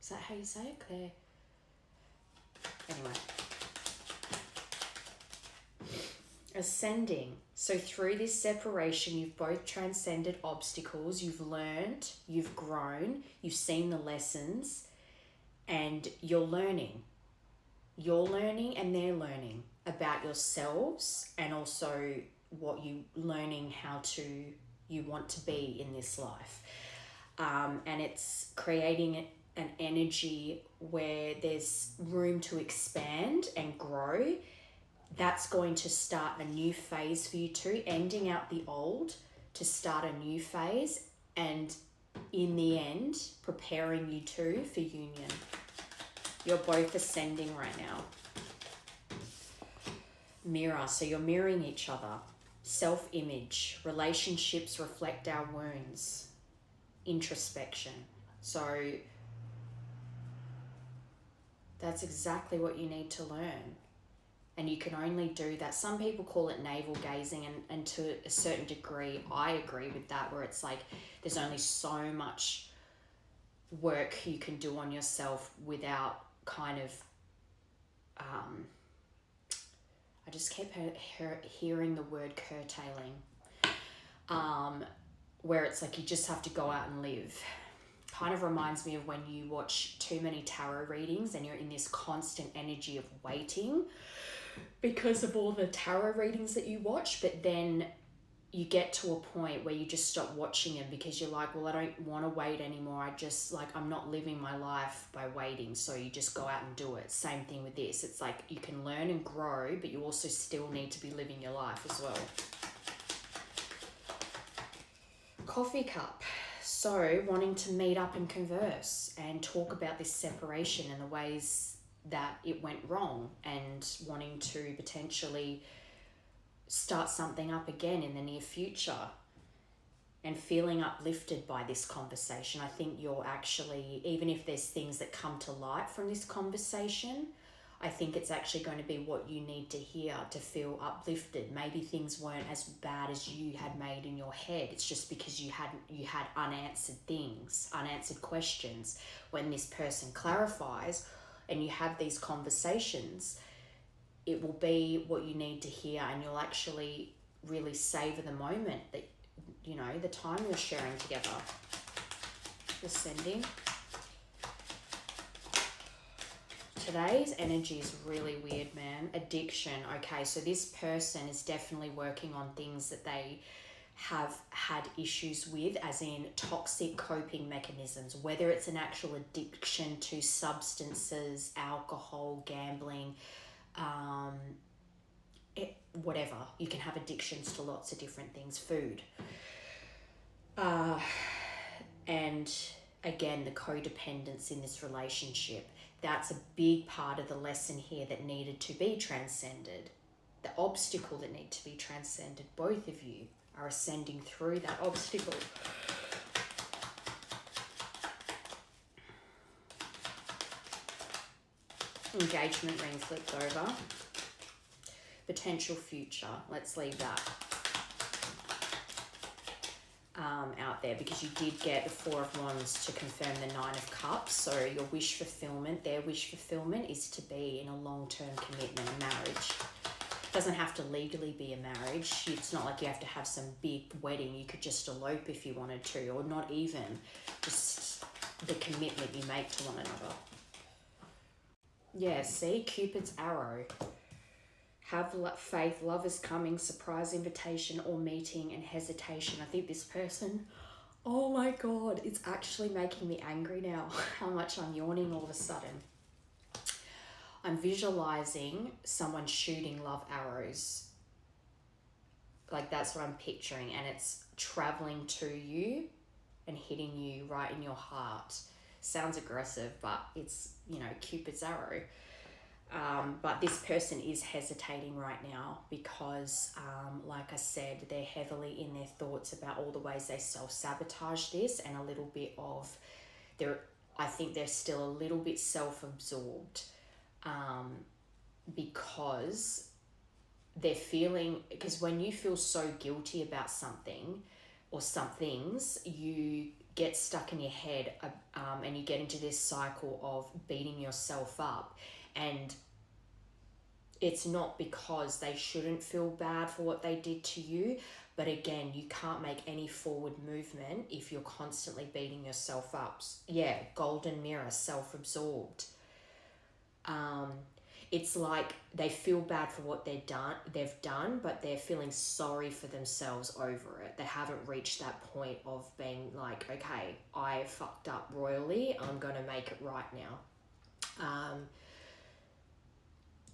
Is that how you say it? Anyway. Ascending. So through this separation, you've both transcended obstacles, you've learned, you've grown, you've seen the lessons, and you're learning. You're learning and they're learning about yourselves, and also what you learning how to you want to be in this life. And it's creating an energy where there's room to expand and grow. That's going to start a new phase for you too, ending out the old to start a new phase, and in the end, preparing you too for union. You're both ascending right now. Mirror, so you're mirroring each other. Self-image, relationships reflect our wounds. Introspection. So that's exactly what you need to learn. And you can only do that. Some people call it navel gazing, and to a certain degree, I agree with that, where it's like there's only so much work you can do on yourself without kind of, I just kept hearing the word curtailing, where it's like you just have to go out and live. Kind of reminds me of when you watch too many tarot readings and you're in this constant energy of waiting because of all the tarot readings that you watch, but then you get to a point where you just stop watching them because you're like, well, I don't want to wait anymore. I'm not living my life by waiting. So you just go out and do it. Same thing with this. It's like you can learn and grow, but you also still need to be living your life as well. Coffee cup. So wanting to meet up and converse and talk about this separation and the ways that it went wrong, and wanting to potentially start something up again in the near future, and feeling uplifted by this conversation. I think you're actually, even if there's things that come to light from this conversation, I think it's actually going to be what you need to hear to feel uplifted. Maybe things weren't as bad as you had made in your head. It's just because you had unanswered things, unanswered questions. When this person clarifies and you have these conversations, it will be what you need to hear, and you'll actually really savor the moment that, the time you're sharing together. Ascending. Today's energy is really weird, man. Addiction. Okay, so this person is definitely working on things that they have had issues with, as in toxic coping mechanisms, whether it's an actual addiction to substances, alcohol, gambling, whatever. You can have addictions to lots of different things, food. And again, the codependence in this relationship. That's a big part of the lesson here that needed to be transcended. The obstacle that needed to be transcended. Both of you are ascending through that obstacle. Engagement ring flipped over. Potential future. Let's leave that out there, because you did get the Four of Wands to confirm the Nine of Cups. So your wish fulfillment, their wish fulfillment, is to be in a long-term commitment, a marriage. It doesn't have to legally be a marriage. It's not like you have to have some big wedding. You could just elope if you wanted to, or not even. Just the commitment you make to one another. Yeah, see? Cupid's arrow. Have faith, love is coming, surprise invitation or meeting, and hesitation. I think this person, oh my God, it's actually making me angry now how much I'm yawning all of a sudden. I'm visualizing someone shooting love arrows. Like, that's what I'm picturing, and it's traveling to you and hitting you right in your heart. Sounds aggressive, but it's, you know, Cupid's arrow. But this person is hesitating right now because, like I said, they're heavily in their thoughts about all the ways they self-sabotage this, and a little bit of, I think they're still a little bit self-absorbed, because they're feeling, because when you feel so guilty about something or some things, you get stuck in your head, and you get into this cycle of beating yourself up. And it's not because they shouldn't feel bad for what they did to you, but again, you can't make any forward movement if you're constantly beating yourself up. Yeah, golden mirror, self-absorbed. It's like they feel bad for what they've done, but they're feeling sorry for themselves over it. They haven't reached that point of being like, okay, I fucked up royally, I'm going to make it right now.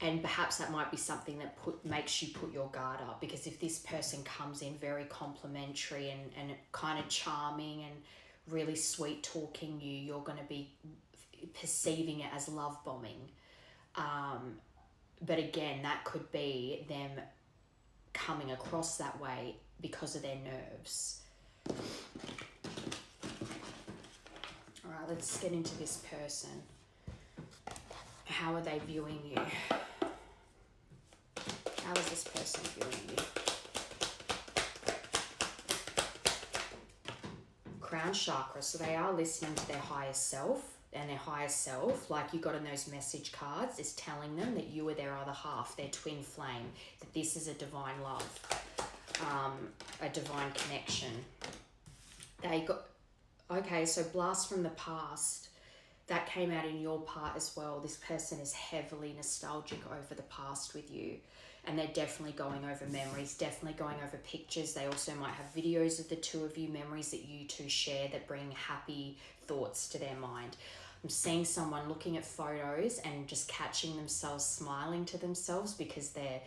And perhaps that might be something that makes you put your guard up, because if this person comes in very complimentary and kind of charming and really sweet talking you're going to be perceiving it as love bombing. But again, that could be them coming across that way because of their nerves. All right, let's get into this person. How are they viewing you? How is this person viewing you? Crown chakra. So they are listening to their higher self, and their higher self, like you got in those message cards, is telling them that you are their other half, their twin flame, that this is a divine love, a divine connection. Okay, so blast from the past. That came out in your part as well. This person is heavily nostalgic over the past with you, and they're definitely going over memories, definitely going over pictures. They also might have videos of the two of you, memories that you two share that bring happy thoughts to their mind. I'm seeing someone looking at photos and just catching themselves smiling to themselves because they're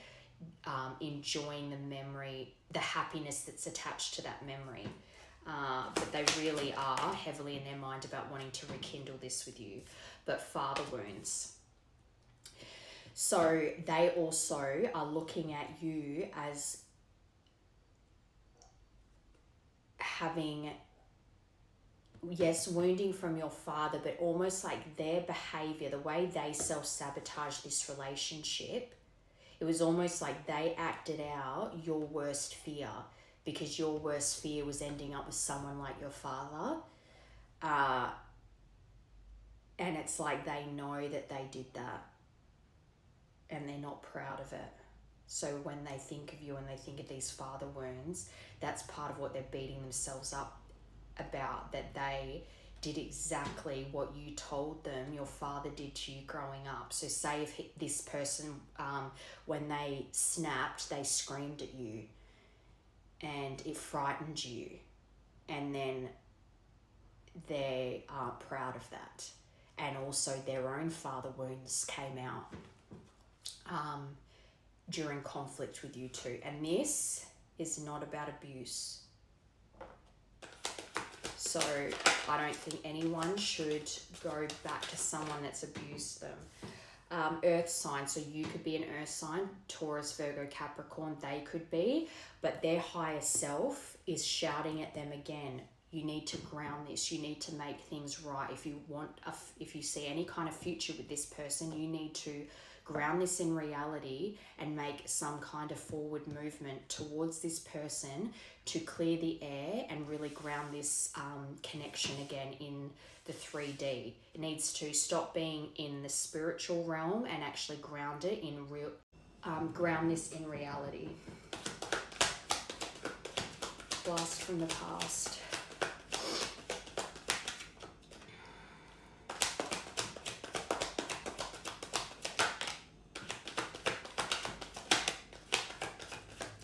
enjoying the memory, the happiness that's attached to that memory. But they really are heavily in their mind about wanting to rekindle this with you. But father wounds. So they also are looking at you as having, yes, wounding from your father, but almost like their behavior, the way they self-sabotage this relationship, it was almost like they acted out your worst fear, because your worst fear was ending up with someone like your father. And it's like they know that they did that and they're not proud of it. So when they think of you and they think of these father wounds, that's part of what they're beating themselves up about, that they did exactly what you told them your father did to you growing up. So say if this person, when they snapped, they screamed at you, and it frightened you, and then they aren't proud of that, and also their own father wounds came out during conflict with you too. And this is not about abuse, so I don't think anyone should go back to someone that's abused them. Earth sign, so you could be an earth sign, Taurus, Virgo, Capricorn, they could be, but their higher self is shouting at them again, You need to ground this. You need to make things right. If you see any kind of future with this person, you need to ground this in reality and make some kind of forward movement towards this person to clear the air and really ground this connection again in the 3D. It needs to stop being in the spiritual realm and actually ground it in ground this in reality. Blast from the past.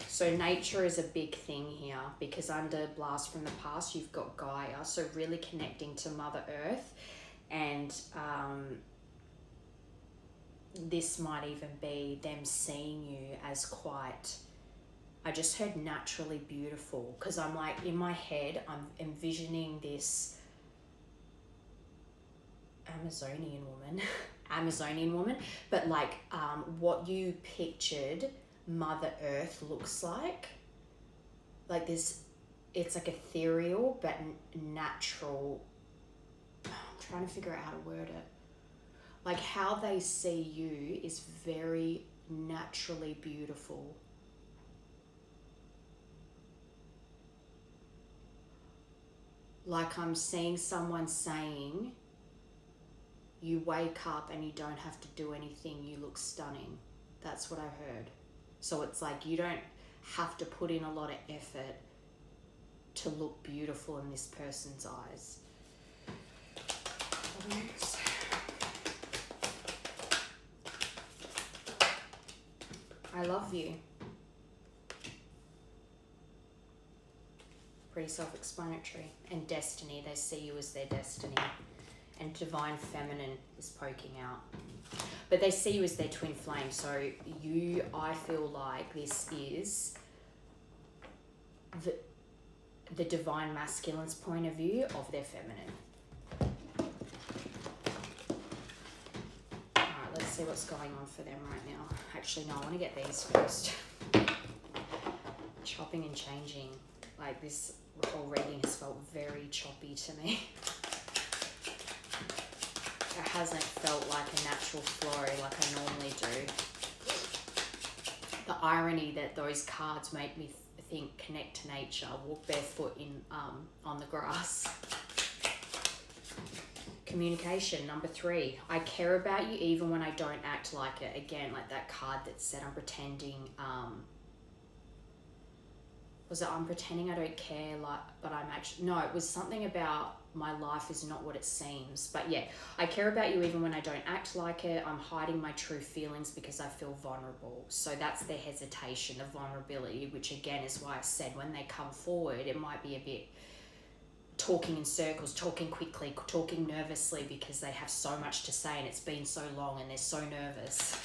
So nature is a big thing here, because under blast from the past, you've got Gaia. So really connecting to Mother Earth, and this might even be them seeing you as quite, I just heard naturally beautiful, because I'm like, in my head, I'm envisioning this Amazonian woman, but like what you pictured Mother Earth looks like this, it's like ethereal but natural. I'm trying to figure out how to word it. Like how they see you is very naturally beautiful. Like I'm seeing someone saying, you wake up and you don't have to do anything, you look stunning. That's what I heard. So it's like you don't have to put in a lot of effort to look beautiful in this person's eyes. I love you. Pretty self-explanatory. And destiny, they see you as their destiny. And divine feminine is poking out. But they see you as their twin flame. So I feel like this is the divine masculine's point of view of their feminine. Alright, let's see what's going on for them right now. Actually, no, I want to get these first. Chopping and changing. Like this whole reading has felt very choppy to me. It hasn't felt like a natural flow like I normally do. The irony that those cards make me think connect to nature, walk barefoot on the grass. Communication, number 3. I care about you even when I don't act like it. Again, like that card that said I'm pretending, I'm pretending I don't care, but I'm actually, no, it was something about my life is not what it seems. But yeah, I care about you even when I don't act like it. I'm hiding my true feelings because I feel vulnerable. So that's their hesitation, the vulnerability, which again is why I said when they come forward, it might be a bit talking in circles, talking quickly, talking nervously because they have so much to say and it's been so long and they're so nervous.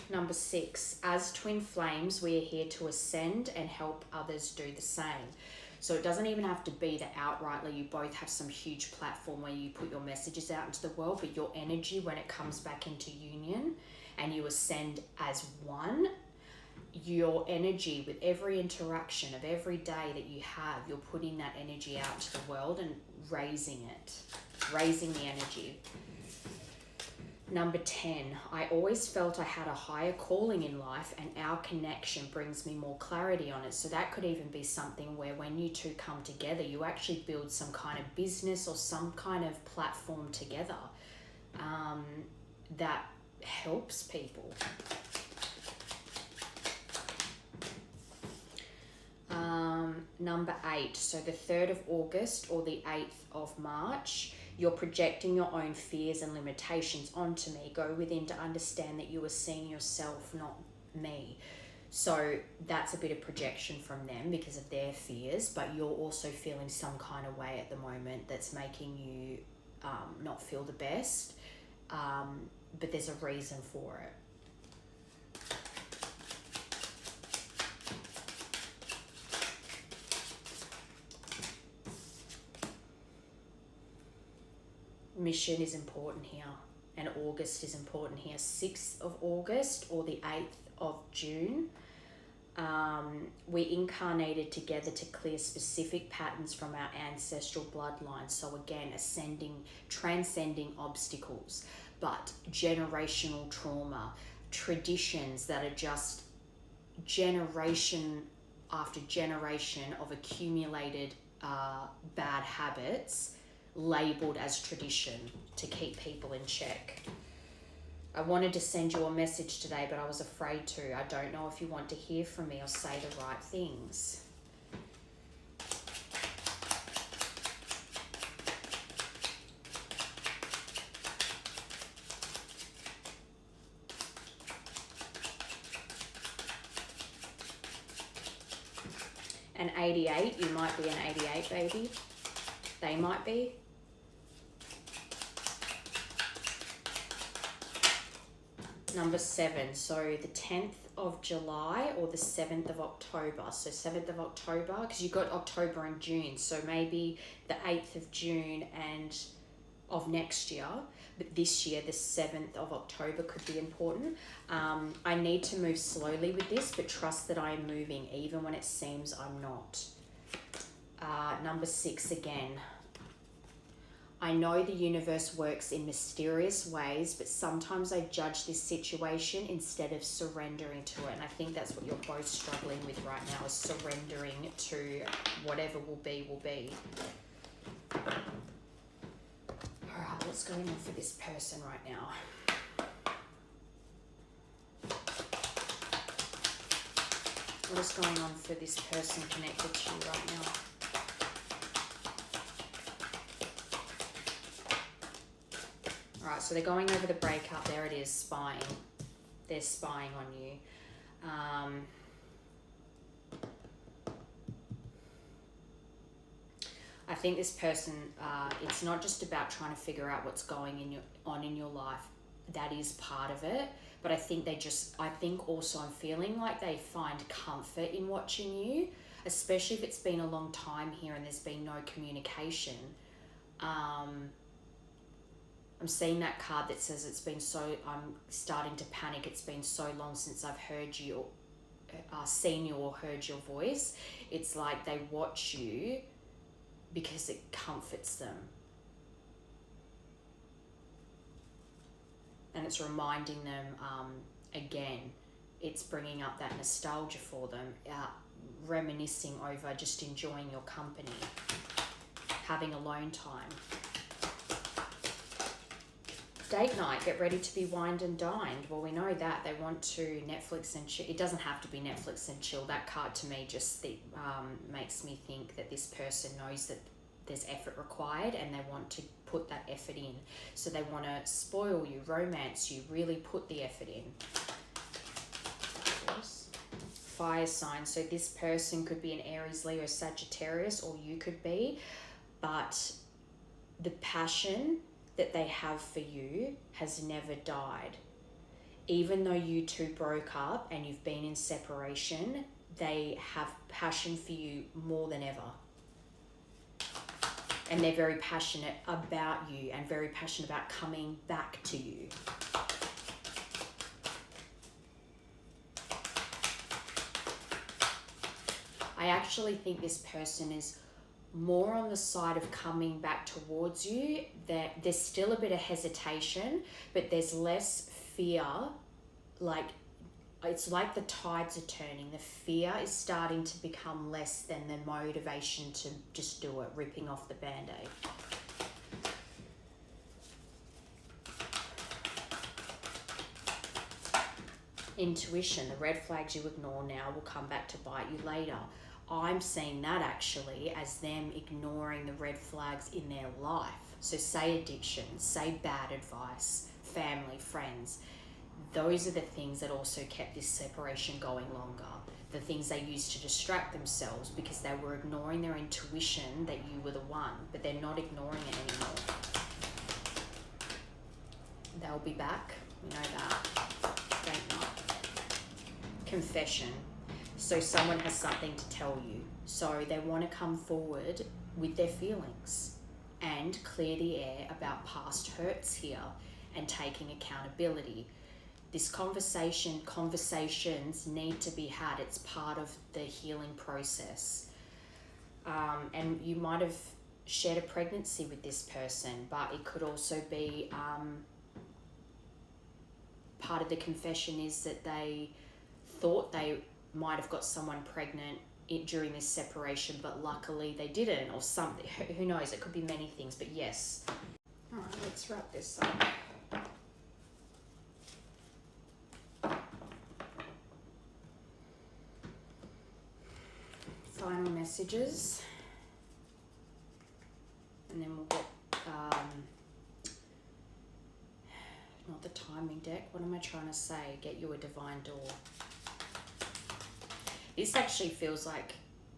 Number 6, as twin flames, we are here to ascend and help others do the same. So it doesn't even have to be that outrightly you both have some huge platform where you put your messages out into the world, but your energy when it comes back into union and you ascend as one, your energy with every interaction of every day that you have, you're putting that energy out to the world and raising the energy. Number 10, I always felt I had a higher calling in life and our connection brings me more clarity on it. So that could even be something where when you two come together, you actually build some kind of business or some kind of platform together that helps people. Number 8, so the 3rd of August or the 8th of March, you're projecting your own fears and limitations onto me. Go within to understand that you are seeing yourself, not me. So that's a bit of projection from them because of their fears, but you're also feeling some kind of way at the moment that's making you not feel the best. But there's a reason for it. Mission is important here, and August is important here. 6th of August or the 8th of June. We incarnated together to clear specific patterns from our ancestral bloodline. So again, transcending obstacles, but generational trauma, traditions that are just generation after generation of accumulated bad habits labeled as tradition to keep people in check. I wanted to send you a message today, but I was afraid to. I don't know if you want to hear from me or say the right things. An 88, you might be an 88 baby. They might be. Number 7, so the 10th of July or the 7th of October. So 7th of October, because you got October and June, so maybe the 8th of June and of next year, but this year the 7th of October could be important. I need to move slowly with this, but trust that I am moving even when it seems I'm not. Number 6 again. I know the universe works in mysterious ways, but sometimes I judge this situation instead of surrendering to it. And I think that's what you're both struggling with right now, is surrendering to whatever will be, will be. All right, what's going on for this person right now? What is going on for this person connected to you right now? All right, so they're going over the breakup. There it is, spying. They're spying on you. I think this person, it's not just about trying to figure out what's going on in your life. That is part of it. But I think also I'm feeling like they find comfort in watching you, especially if it's been a long time here and there's been no communication. I'm seeing that card that says I'm starting to panic. It's been so long since I've heard you, seen you or heard your voice. It's like they watch you because it comforts them. And it's reminding them, again, it's bringing up that nostalgia for them, reminiscing over just enjoying your company, having alone time. Date night, get ready to be wined and dined. Well, we know that they want to Netflix and chill. It doesn't have to be Netflix and chill. That card to me just makes me think that this person knows that there's effort required and they want to put that effort in. So they want to spoil you, romance you, really put the effort in. Fire sign. So this person could be an Aries, Leo, Sagittarius, or you could be. But the passion that they have for you has never died. Even though you two broke up and you've been in separation, they have passion for you more than ever. And they're very passionate about you and very passionate about coming back to you. I actually think this person is more on the side of coming back towards you. That there's still a bit of hesitation, but there's less fear. Like, it's like the tides are turning. The fear is starting to become less than the motivation to just do it, ripping off the Band-Aid. Intuition, the red flags you ignore now will come back to bite you later. I'm seeing that actually as them ignoring the red flags in their life. So say addiction, say bad advice, family, friends. Those are the things that also kept this separation going longer. The things they used to distract themselves because they were ignoring their intuition that you were the one, but they're not ignoring it anymore. They'll be back, we know that. Date night. Confession. So someone has something to tell you. So they want to come forward with their feelings and clear the air about past hurts here and taking accountability. This conversations need to be had. It's part of the healing process. And you might have shared a pregnancy with this person, but it could also be part of the confession is that they thought they might have got someone pregnant during this separation, but luckily they didn't, or something. Who knows? It could be many things, but yes. All right, let's wrap this up. Final messages, and then we'll get not the timing deck. What am I trying to say? Get you a divine door. This actually feels like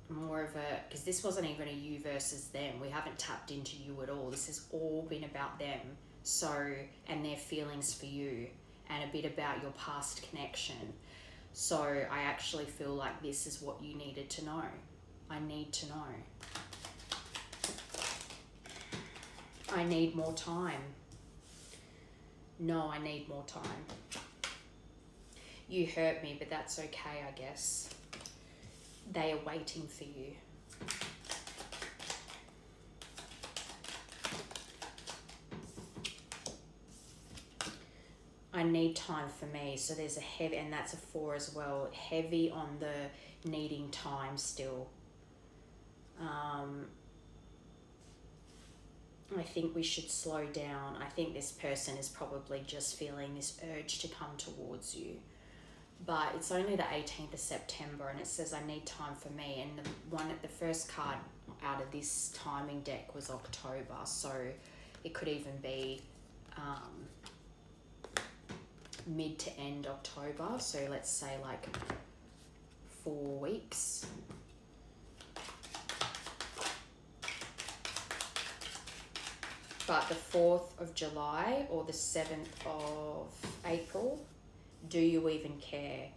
more of a, because this wasn't even a you versus them. We haven't tapped into you at all. This has all been about them. So, and their feelings for you, and a bit about your past connection. So I actually feel like this is what you needed to know. I need to know. I need more time. No, I need more time. You hurt me, but that's okay, I guess. They are waiting for you. I need time for me. So there's a heavy, and that's a 4 as well. Heavy on the needing time still. I think we should slow down. I think this person is probably just feeling this urge to come towards you. But it's only the 18th of September, and it says I need time for me. And the first card out of this timing deck was October. So it could even be mid to end October. So let's say like 4 weeks. But the 4th of July or the 7th of April, do you even care?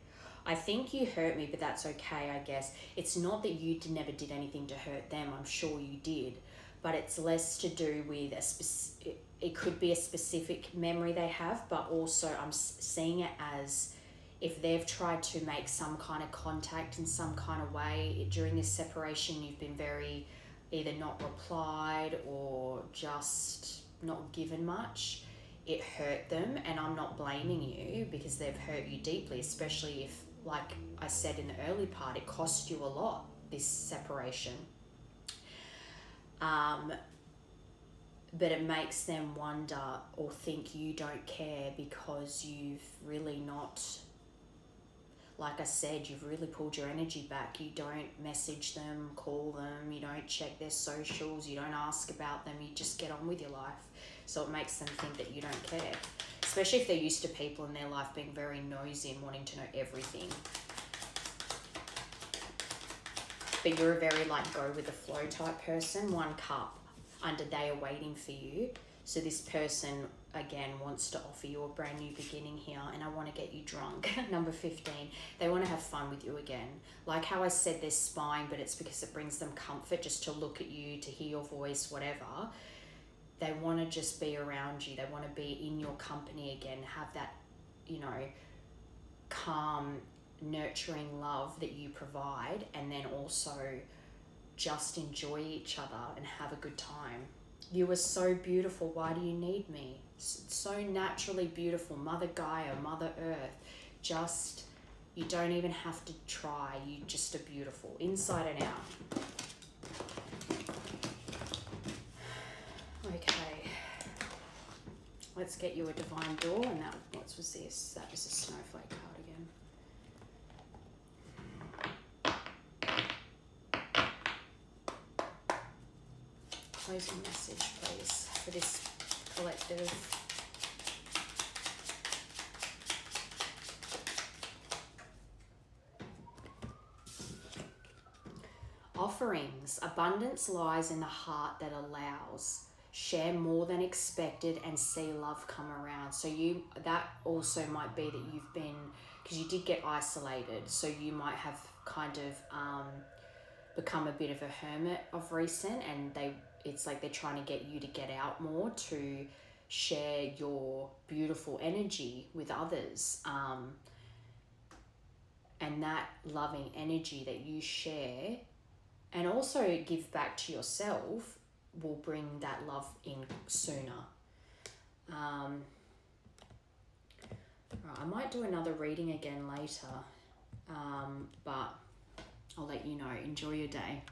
I think you hurt me, but that's okay, I guess. It's not that you never did anything to hurt them. I'm sure you did. But it's less to do with it could be a specific memory they have, but also I'm seeing it as if they've tried to make some kind of contact in some kind of way during this separation, you've been very either not replied or just not given much. It hurt them, and I'm not blaming you because they've hurt you deeply, especially if, like I said in the early part, it cost you a lot, this separation. But it makes them wonder or think you don't care because you've really not, like I said, you've really pulled your energy back. You don't message them, call them, you don't check their socials, you don't ask about them, you just get on with your life. So it makes them think that you don't care, especially if they're used to people in their life being very nosy and wanting to know everything. But you're a very like go with the flow type person. 1 cup under they are waiting for you. So this person, again, wants to offer you a brand new beginning here, and I want to get you drunk. Number 15, they want to have fun with you again. Like how I said they're spying, but it's because it brings them comfort just to look at you, to hear your voice, whatever. They want to just be around you. They want to be in your company again, have that, calm, nurturing love that you provide, and then also just enjoy each other and have a good time. You are so beautiful. Why do you need me? So naturally beautiful. Mother Gaia, Mother Earth. Just, you don't even have to try. You just are beautiful, inside and out. Okay. Let's get you a divine door. And that, what was this? That was a snowflake card again. Closing message, please, for this collective. Offerings. Abundance lies in the heart that allows. Share more than expected and see love come around. So that also might be that you've been, because you did get isolated, so you might have kind of become a bit of a hermit of recent, and it's like they're trying to get you to get out more, to share your beautiful energy with others. And that loving energy that you share and also give back to yourself will bring that love in sooner. Right, I might do another reading again later, but I'll let you know. Enjoy your day.